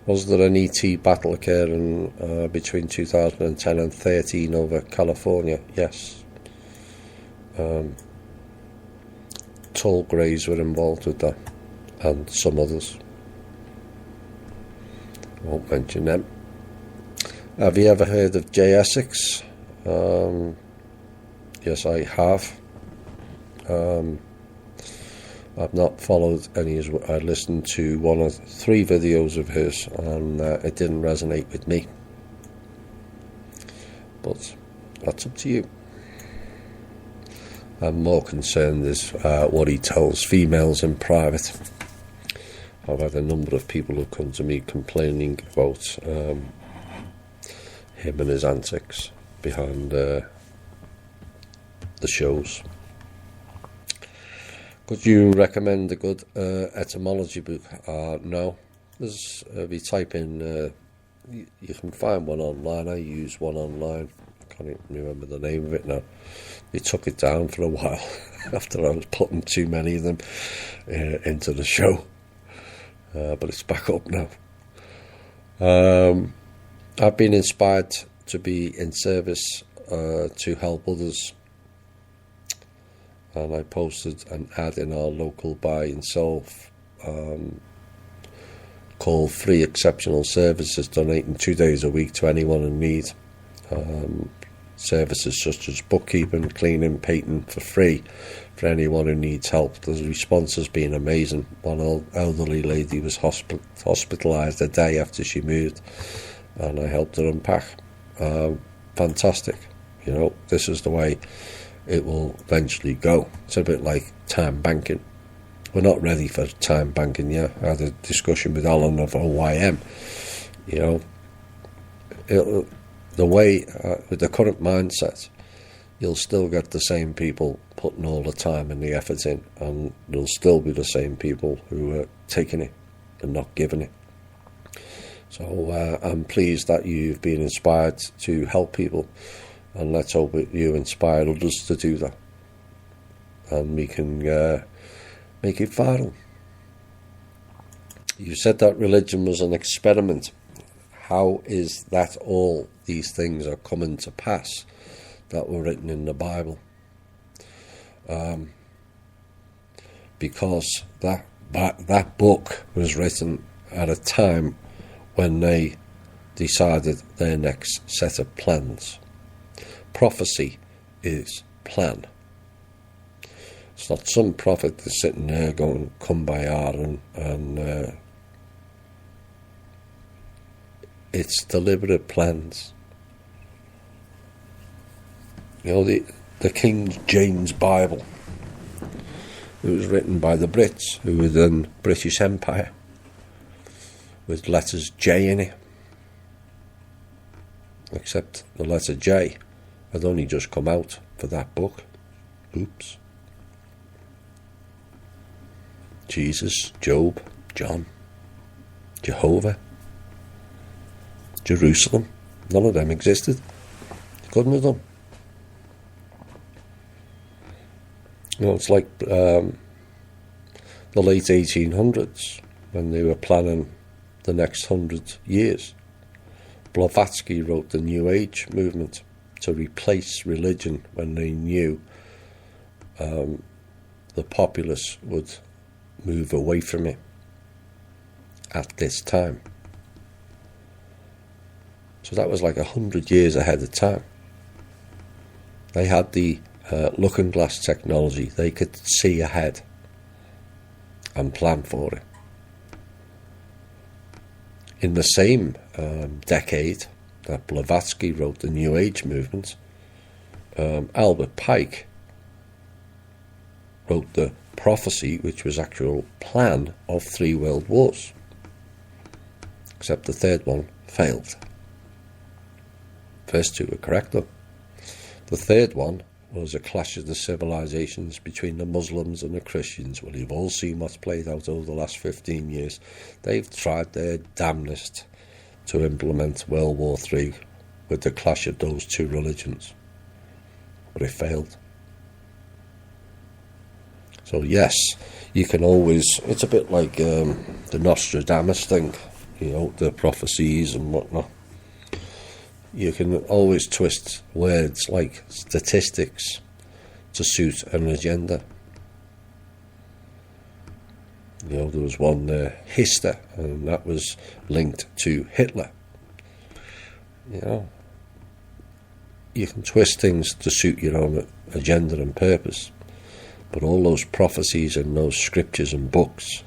Was there an ET battle occurring between 2010 and 13 over California? Yes. Tall Greys were involved with that, and some others. I won't mention them. Have you ever heard of Jay Essex? Yes, I have. I've not followed any. I listened to 1 or 3 videos of his, and it didn't resonate with me. But that's up to you. I'm more concerned is what he tells females in private. I've had a number of people who come to me complaining about him and his antics. behind the shows. Could you recommend a good etymology book? No. There's, if you type in, you can find one online. I use one online. I can't even remember the name of it now. They took it down for a while after I was putting too many of them into the show. But it's back up now. I've been inspired to be in service to help others. And I posted an ad in our local buy and sell called Free Exceptional Services, donating 2 days a week to anyone in need. Services such as bookkeeping, cleaning, painting for free for anyone who needs help. The response has been amazing. One elderly lady was hospitalised a day after she moved, and I helped her unpack. Fantastic. You know, this is the way it will eventually go. It's a bit like time banking. We're not ready for time banking yet. I had a discussion with Alan of OYM. You know, the way, with the current mindset, you'll still get the same people putting all the time and the effort in, and there'll still be the same people who are taking it and not giving it. So I'm pleased that you've been inspired to help people, and let's hope that you inspire others to do that, and we can make it viral. You said that religion was an experiment. How is that all these things are coming to pass that were written in the Bible? Because that book was written at a time when they decided their next set of plans. Prophecy is plan. It's not some prophet that's sitting there going kumbaya and it's deliberate plans. You know, the King James Bible, it was written by the Brits, who were then British Empire, with letters J in it. Except the letter J had only just come out for that book. Oops. Jesus, Job, John, Jehovah, Jerusalem, none of them existed. Couldn't have done. You know, it's like the late 1800s when they were planning the next 100 years. Blavatsky wrote the New Age movement to replace religion when they knew the populace would move away from it at this time. So that was like 100 years ahead of time. They had the looking glass technology. They could see ahead and plan for it. In the same decade that Blavatsky wrote the New Age movement, Albert Pike wrote the prophecy, which was actual plan of 3 world wars. Except the third one failed. First 2 were correct though. The third one was a clash of the civilizations between the Muslims and the Christians. Well, you've all seen what's played out over the last 15 years. They've tried their damnedest to implement World War III with the clash of those 2 religions. But it failed. So yes, you can always, it's a bit like the Nostradamus thing, you know, the prophecies and whatnot. You can always twist words like statistics to suit an agenda. You know, there was one Hister, and that was linked to Hitler. You know, you can twist things to suit your own agenda and purpose. But all those prophecies and those scriptures and books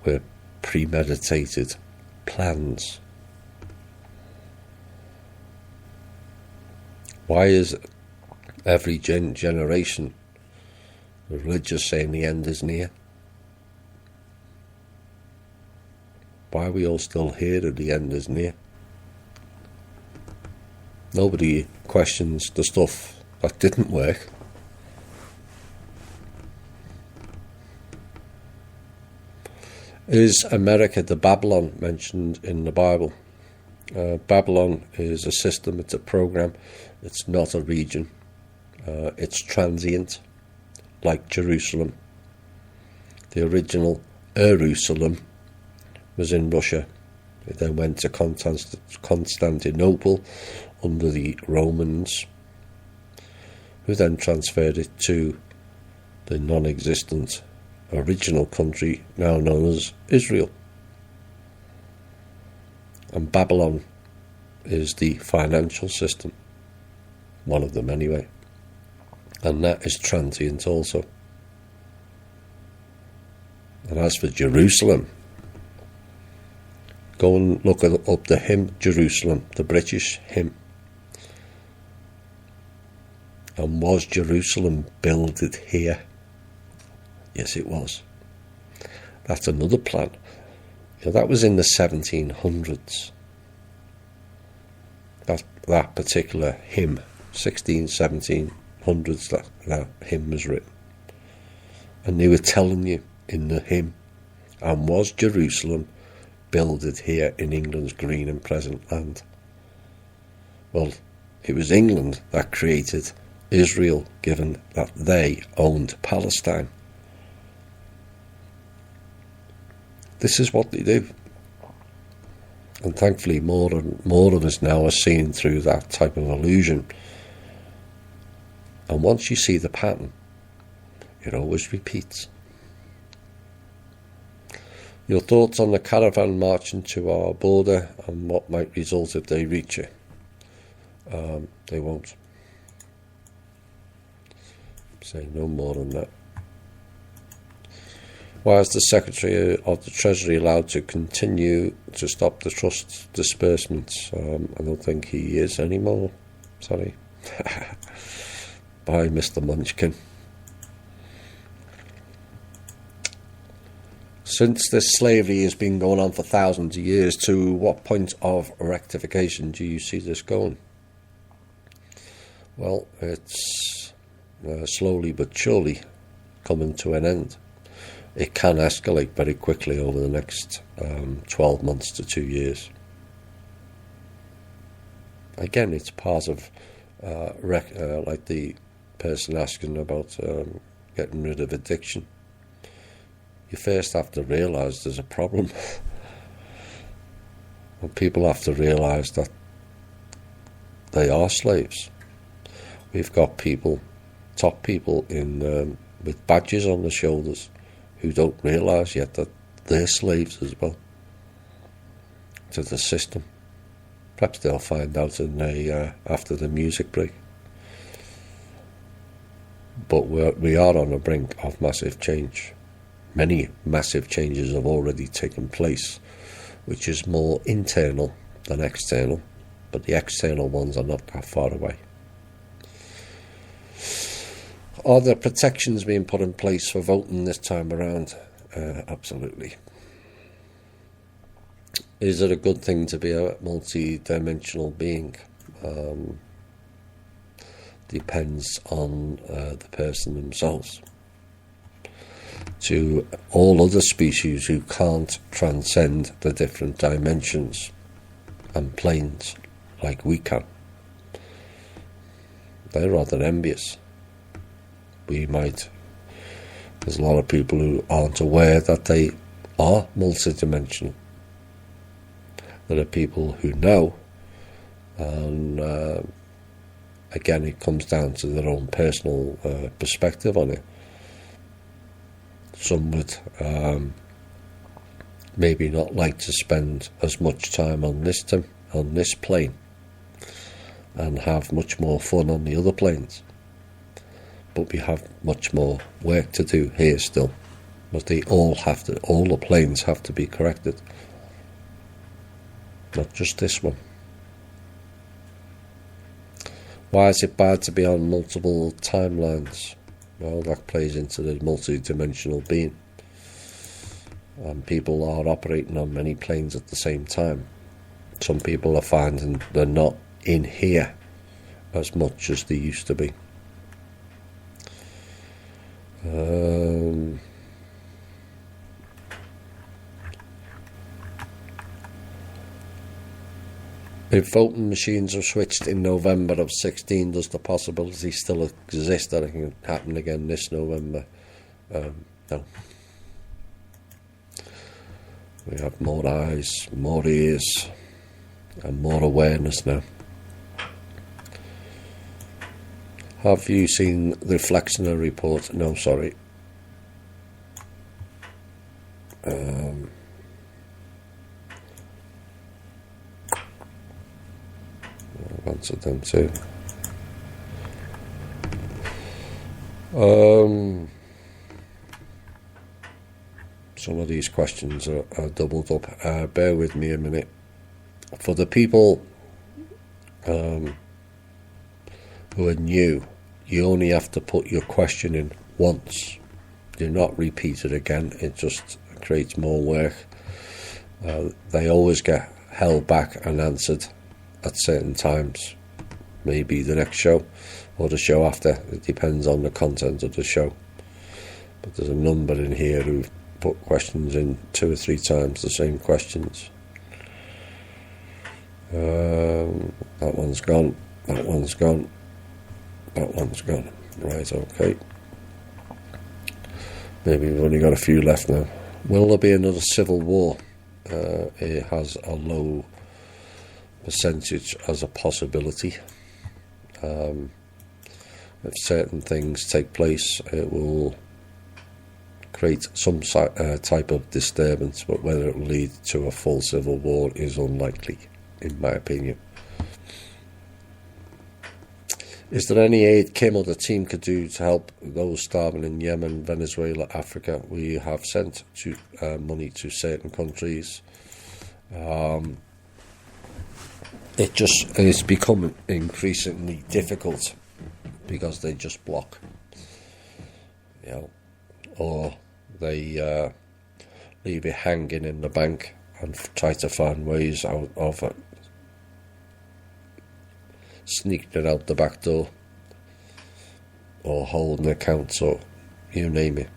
were premeditated plans. Why is every generation religious saying the end is near? Why are we all still here that the end is near? Nobody questions the stuff that didn't work. Is America the Babylon mentioned in the Bible? Babylon is a system, it's a program, it's not a region. It's transient, like Jerusalem. The original Jerusalem was in Russia. It then went to Constantinople under the Romans, who then transferred it to the non-existent original country now known as Israel. And Babylon is the financial system, one of them anyway, and that is transient also. And as for Jerusalem, go and look up the hymn Jerusalem, the British hymn. And was Jerusalem builded here? Yes, it was. That's another plan. That was in the 1700s. That particular hymn, 1700s, that hymn was written. And they were telling you in the hymn, and was Jerusalem builded here in England's green and present land? Well, it was England that created Israel, given that they owned Palestine. This is what they do. And thankfully more and more of us now are seeing through that type of illusion. And once you see the pattern, it always repeats. Your thoughts on the caravan marching to our border and what might result if they reach it? They won't. Say no more than that. Why is the Secretary of the Treasury allowed to continue to stop the trust disbursements? I don't think he is anymore. Sorry. Bye, Mr. Munchkin. Since this slavery has been going on for thousands of years, to what point of rectification do you see this going? Well, it's slowly but surely coming to an end. It can escalate very quickly over the next 12 months to 2 years. Again, it's part of like the person asking about getting rid of addiction. You first have to realise there's a problem. And people have to realise that they are slaves. We've got people, top people in with badges on their shoulders, who don't realise yet that they're slaves as well to the system. Perhaps they'll find out after the music break. But we are on the brink of massive change. Many massive changes have already taken place, which is more internal than external, but the external ones are not that far away. Are there protections being put in place for voting this time around? Absolutely. Is it a good thing to be a multi-dimensional being? Depends on the person themselves. To all other species who can't transcend the different dimensions and planes like we can, they're rather envious. There's a lot of people who aren't aware that they are multidimensional. There are people who know, and again, it comes down to their own personal perspective on it. Some would maybe not like to spend as much time on this plane and have much more fun on the other planes. But we have much more work to do here still, but all the planes have to be corrected, not just this one. Why is it bad to be on multiple timelines? Well, that plays into the multi-dimensional being, and people are operating on many planes at the same time. Some people are finding they're not in here as much as they used to be. If voting machines are switched in November of 16, does the possibility still exist that it can happen again this November? No. We have more eyes, more ears, and more awareness now. Have you seen the Flexner report? No, sorry. I've answered them too. Some of these questions are doubled up. Bear with me a minute. For the people who are new, you only have to put your question in once. Do not repeat it again. It just creates more work. They always get held back and answered at certain times. Maybe the next show or the show after. It depends on the content of the show. But there's a number in here who've put questions in 2 or 3 times, the same questions. That one's gone. That one's gone. That one's gone. Right, okay. Maybe we've only got a few left now. Will there be another civil war? It has a low percentage as a possibility. If certain things take place, it will create some type of disturbance, but whether it will lead to a full civil war is unlikely, in my opinion. Is there any aid Kim or the team could do to help those starving in Yemen, Venezuela, Africa? We have sent money to certain countries. It's become increasingly difficult because they just block, or they leave it hanging in the bank and try to find ways out of it. Sneaking it out the back door, or holding accounts, or you name it,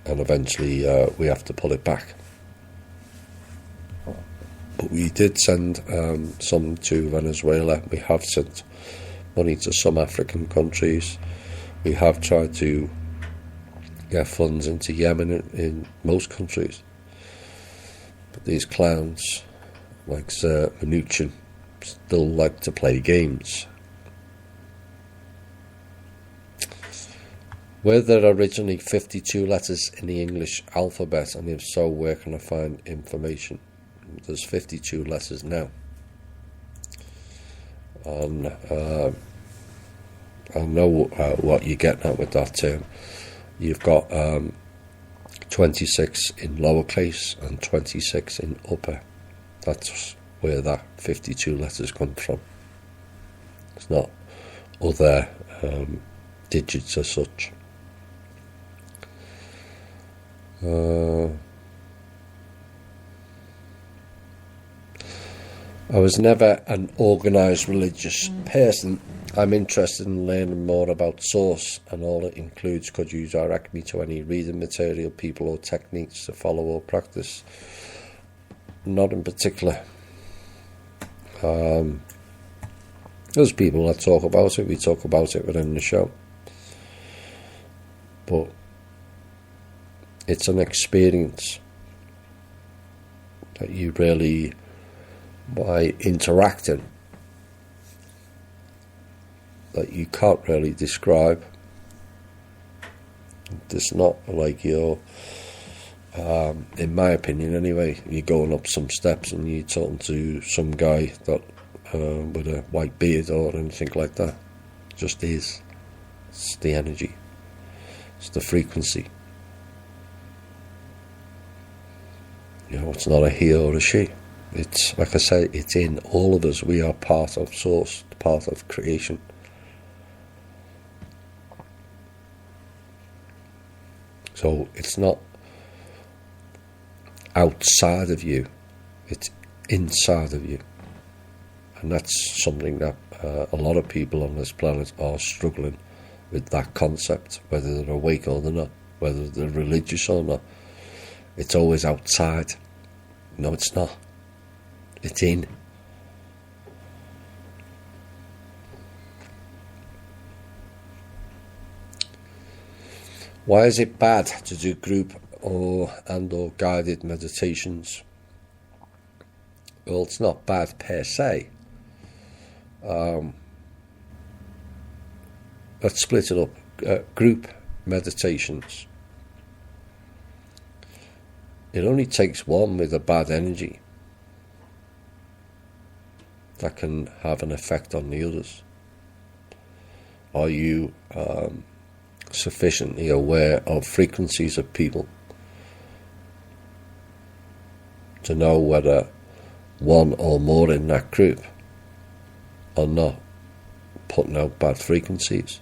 and eventually we have to pull it back. But we did send some to Venezuela. We have sent money to some African countries. We have tried to get funds into Yemen in most countries. But these clowns, like Mnuchin, still like to play games. Were there originally 52 letters in the English alphabet, and if so, where can I find information? There's 52 letters now. And I know what you're getting at with that term. You've got 26 in lowercase and 26 in upper. That's where that 52 letters come from. It's not other digits as such. I was never an organised religious person. I'm interested in learning more about Source and all it includes. Could you direct me to any reading material, people or techniques to follow or practice? Not in particular. There's people that talk about it. We talk about it within the show. But it's an experience that you really, by interacting, that you can't really describe. It's not like you're, in my opinion anyway, you're going up some steps and you're talking to some guy that with a white beard or anything like that. It just is. It's the energy. It's the frequency. It's not a he or a she. It's, like I say, it's in all of us. We are part of Source, part of creation. So it's not outside of you, it's inside of you. And that's something that a lot of people on this planet are struggling with that concept, whether they're awake or they're not, whether they're religious or not. It's always outside. No, it's not. It's in. Why is it bad to do group or guided meditations? Well, it's not bad per se. Let's split it up. Group meditations. It only takes one with a bad energy that can have an effect on the others. Are you sufficiently aware of frequencies of people to know whether one or more in that group are not putting out bad frequencies?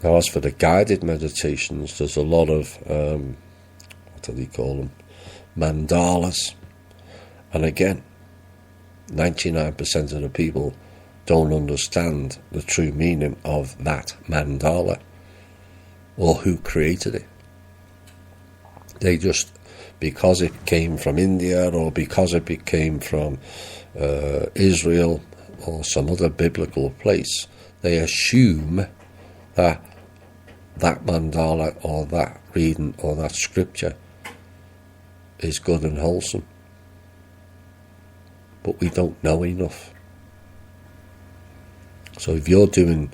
Now, as for the guided meditations, there's a lot of, what do they call them? Mandalas. And again, 99% of the people don't understand the true meaning of that mandala or who created it. They just, because it came from India or because it came from Israel or some other biblical place, they assume that that mandala or that reading or that scripture is good and wholesome. But we don't know enough. So if you're doing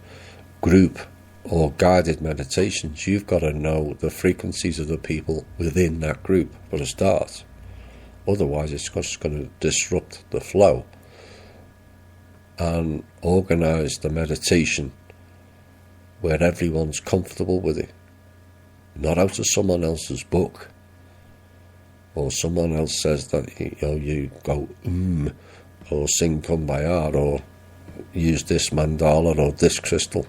group or guided meditations, you've got to know the frequencies of the people within that group for a start. Otherwise, it's just going to disrupt the flow. And organise the meditation where everyone's comfortable with it, not out of someone else's book, or someone else says that you go or sing Kumbaya or use this mandala or this crystal.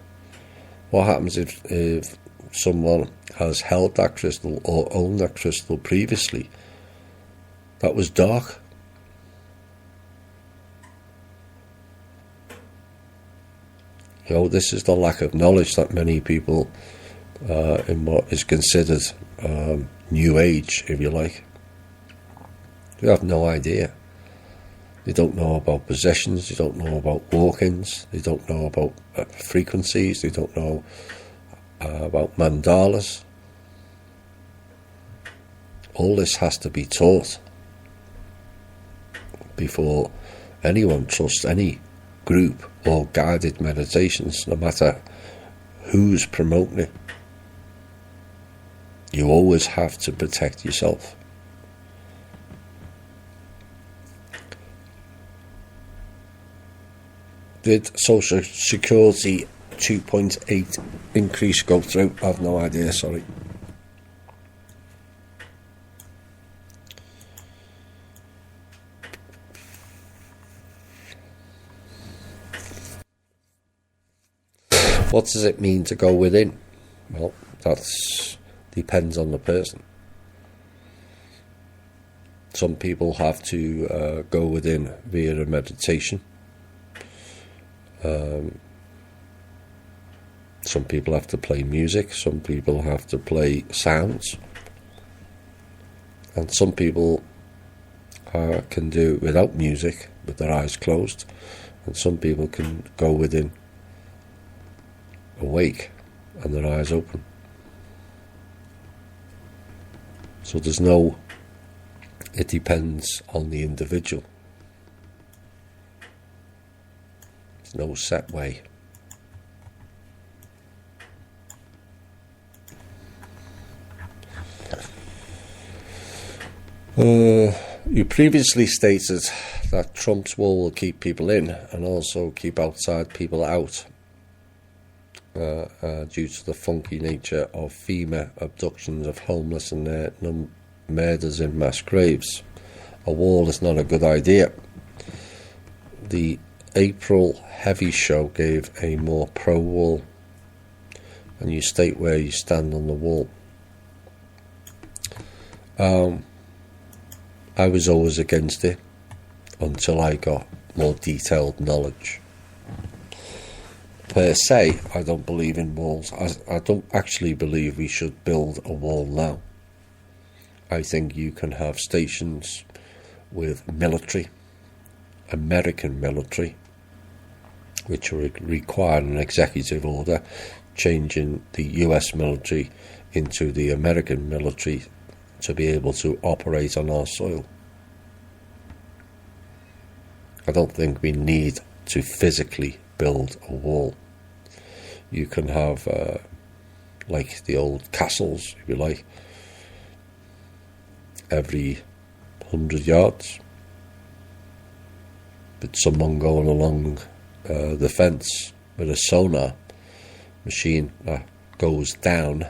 What happens if someone has held that crystal or owned that crystal previously that was dark? This is the lack of knowledge that many people in what is considered New Age, if you like, they have no idea. They don't know about possessions, they don't know about walk-ins, they don't know about frequencies, they don't know about mandalas. All this has to be taught before anyone trusts any group or guided meditations, no matter who's promoting it. You always have to protect yourself. Did Social Security 2.8 increase go through? I have no idea, sorry. What does it mean to go within? Well, that depends on the person. Some people have to go within via a meditation. Some people have to play music, some people have to play sounds, and some people can do it without music with their eyes closed, and some people can go within awake and their eyes open. So it depends on the individual. There's no set way. You previously stated that Trump's wall will keep people in and also keep outside people out due to the funky nature of FEMA abductions of homeless and their murders in mass graves. A wall is not a good idea. The April Heavy Show gave a more pro-wall, and you state where you stand on the wall. I was always against it until I got more detailed knowledge. Per se, I don't believe in walls. I don't actually believe we should build a wall now. I think you can have stations with military, American military, which will require an executive order changing the US military into the American military to be able to operate on our soil. I don't think we need to physically build a wall. You can have like the old castles, if you like, every 100 yards, with someone going along the fence with a sonar machine that goes down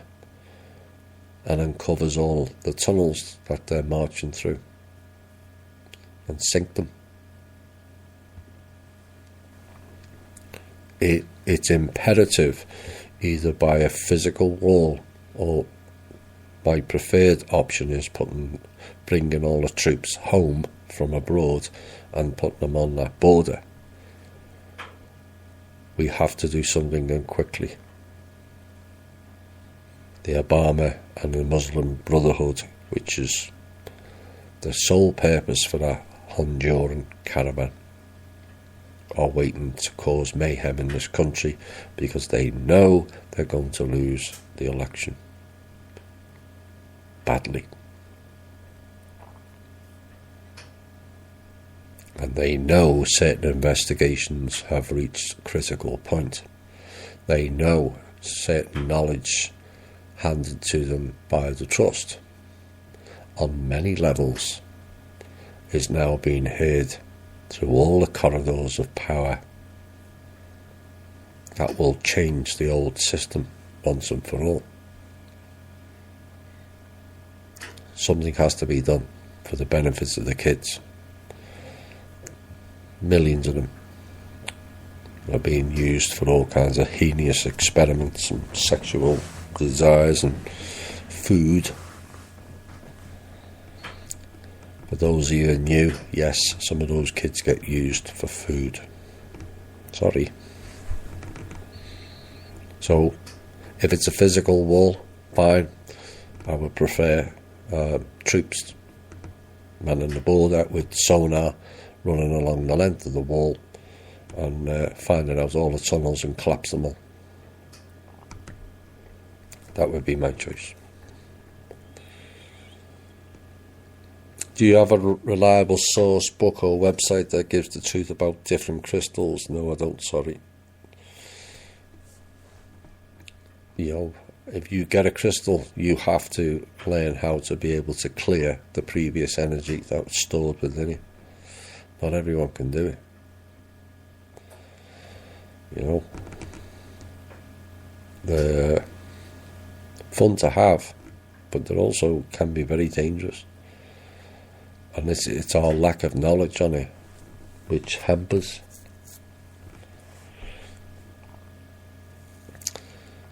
and uncovers all the tunnels that they're marching through and sink them. It's imperative, either by a physical wall or my preferred option is bringing all the troops home from abroad and putting them on that border. We have to do something and quickly. The Obama and the Muslim Brotherhood, which is the sole purpose for that Honduran caravan, are waiting to cause mayhem in this country because they know they're going to lose the election badly. And they know certain investigations have reached a critical point. They know certain knowledge handed to them by the trust on many levels is now being heard through all the corridors of power. That will change the old system once and for all. Something has to be done for the benefits of the kids. Millions of them are being used for all kinds of heinous experiments and sexual desires and food. For those of you who are new, yes, some of those kids get used for food. Sorry. So, if it's a physical wall, fine. I would prefer troops manning the border with sonar running along the length of the wall and finding out all the tunnels and collapse them all. That would be my choice. Do you have a reliable source, book or website that gives the truth about different crystals? No, I don't, sorry. You know, if you get a crystal, you have to learn how to be able to clear the previous energy that was stored within it. Not everyone can do it. You know, they're fun to have, but they also can be very dangerous. And it's our lack of knowledge on it which hampers.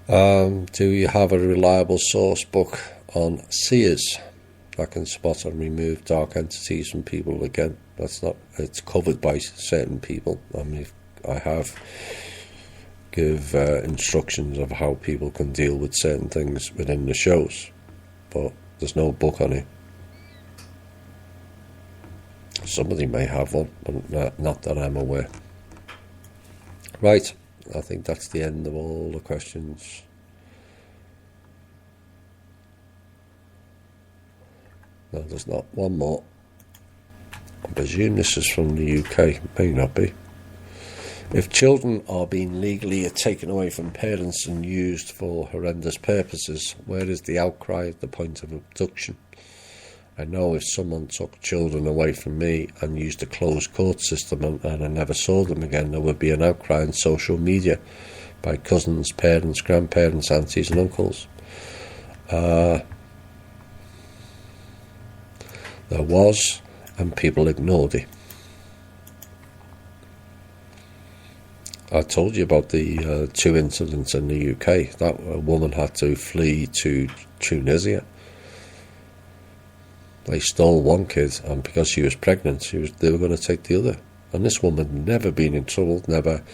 Do you have a reliable source book on seers that can spot and remove dark entities from people? Again, it's covered by certain people. I mean, I have give instructions of how people can deal with certain things within the shows, but there's no book on it. Somebody may have one, but not that I'm aware. Right, I think that's the end of all the questions. No, there's not. One more. I presume this is from the UK. May not be. If children are being legally taken away from parents and used for horrendous purposes, where is the outcry at the point of abduction? I know if someone took children away from me and used a closed court system and I never saw them again, there would be an outcry on social media by cousins, parents, grandparents, aunties and uncles. There was, and people ignored it. I told you about the 2 incidents in the UK. That a woman had to flee to Tunisia. They stole one kid, and because she was pregnant, they were going to take the other. And this woman had never been in trouble, never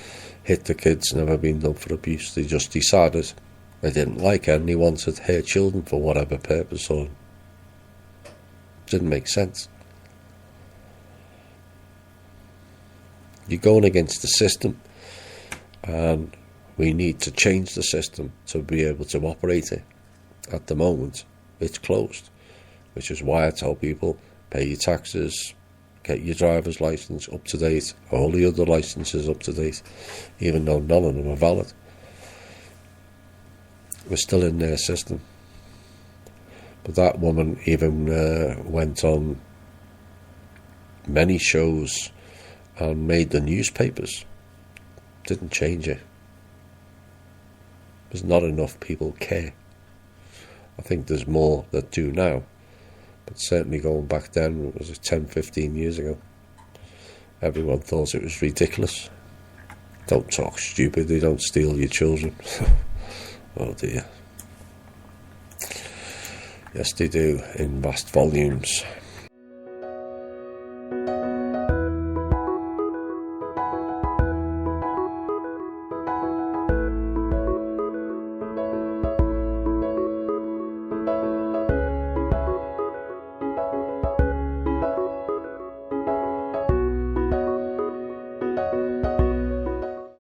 hit the kids, never been done for abuse. They just decided they didn't like her and they wanted her children for whatever purpose. So it didn't make sense. You're going against the system, and we need to change the system to be able to operate it. At the moment, it's closed, which is why I tell people, pay your taxes, get your driver's licence up to date, all the other licences up to date, even though none of them are valid. We're still in their system. But that woman even went on many shows and made the newspapers. Didn't change it. There's not enough people care. I think there's more that do now. But certainly going back then, it was 10, 15 years ago, everyone thought it was ridiculous. Don't talk stupid, they don't steal your children. Oh dear. Yes, they do, in vast volumes.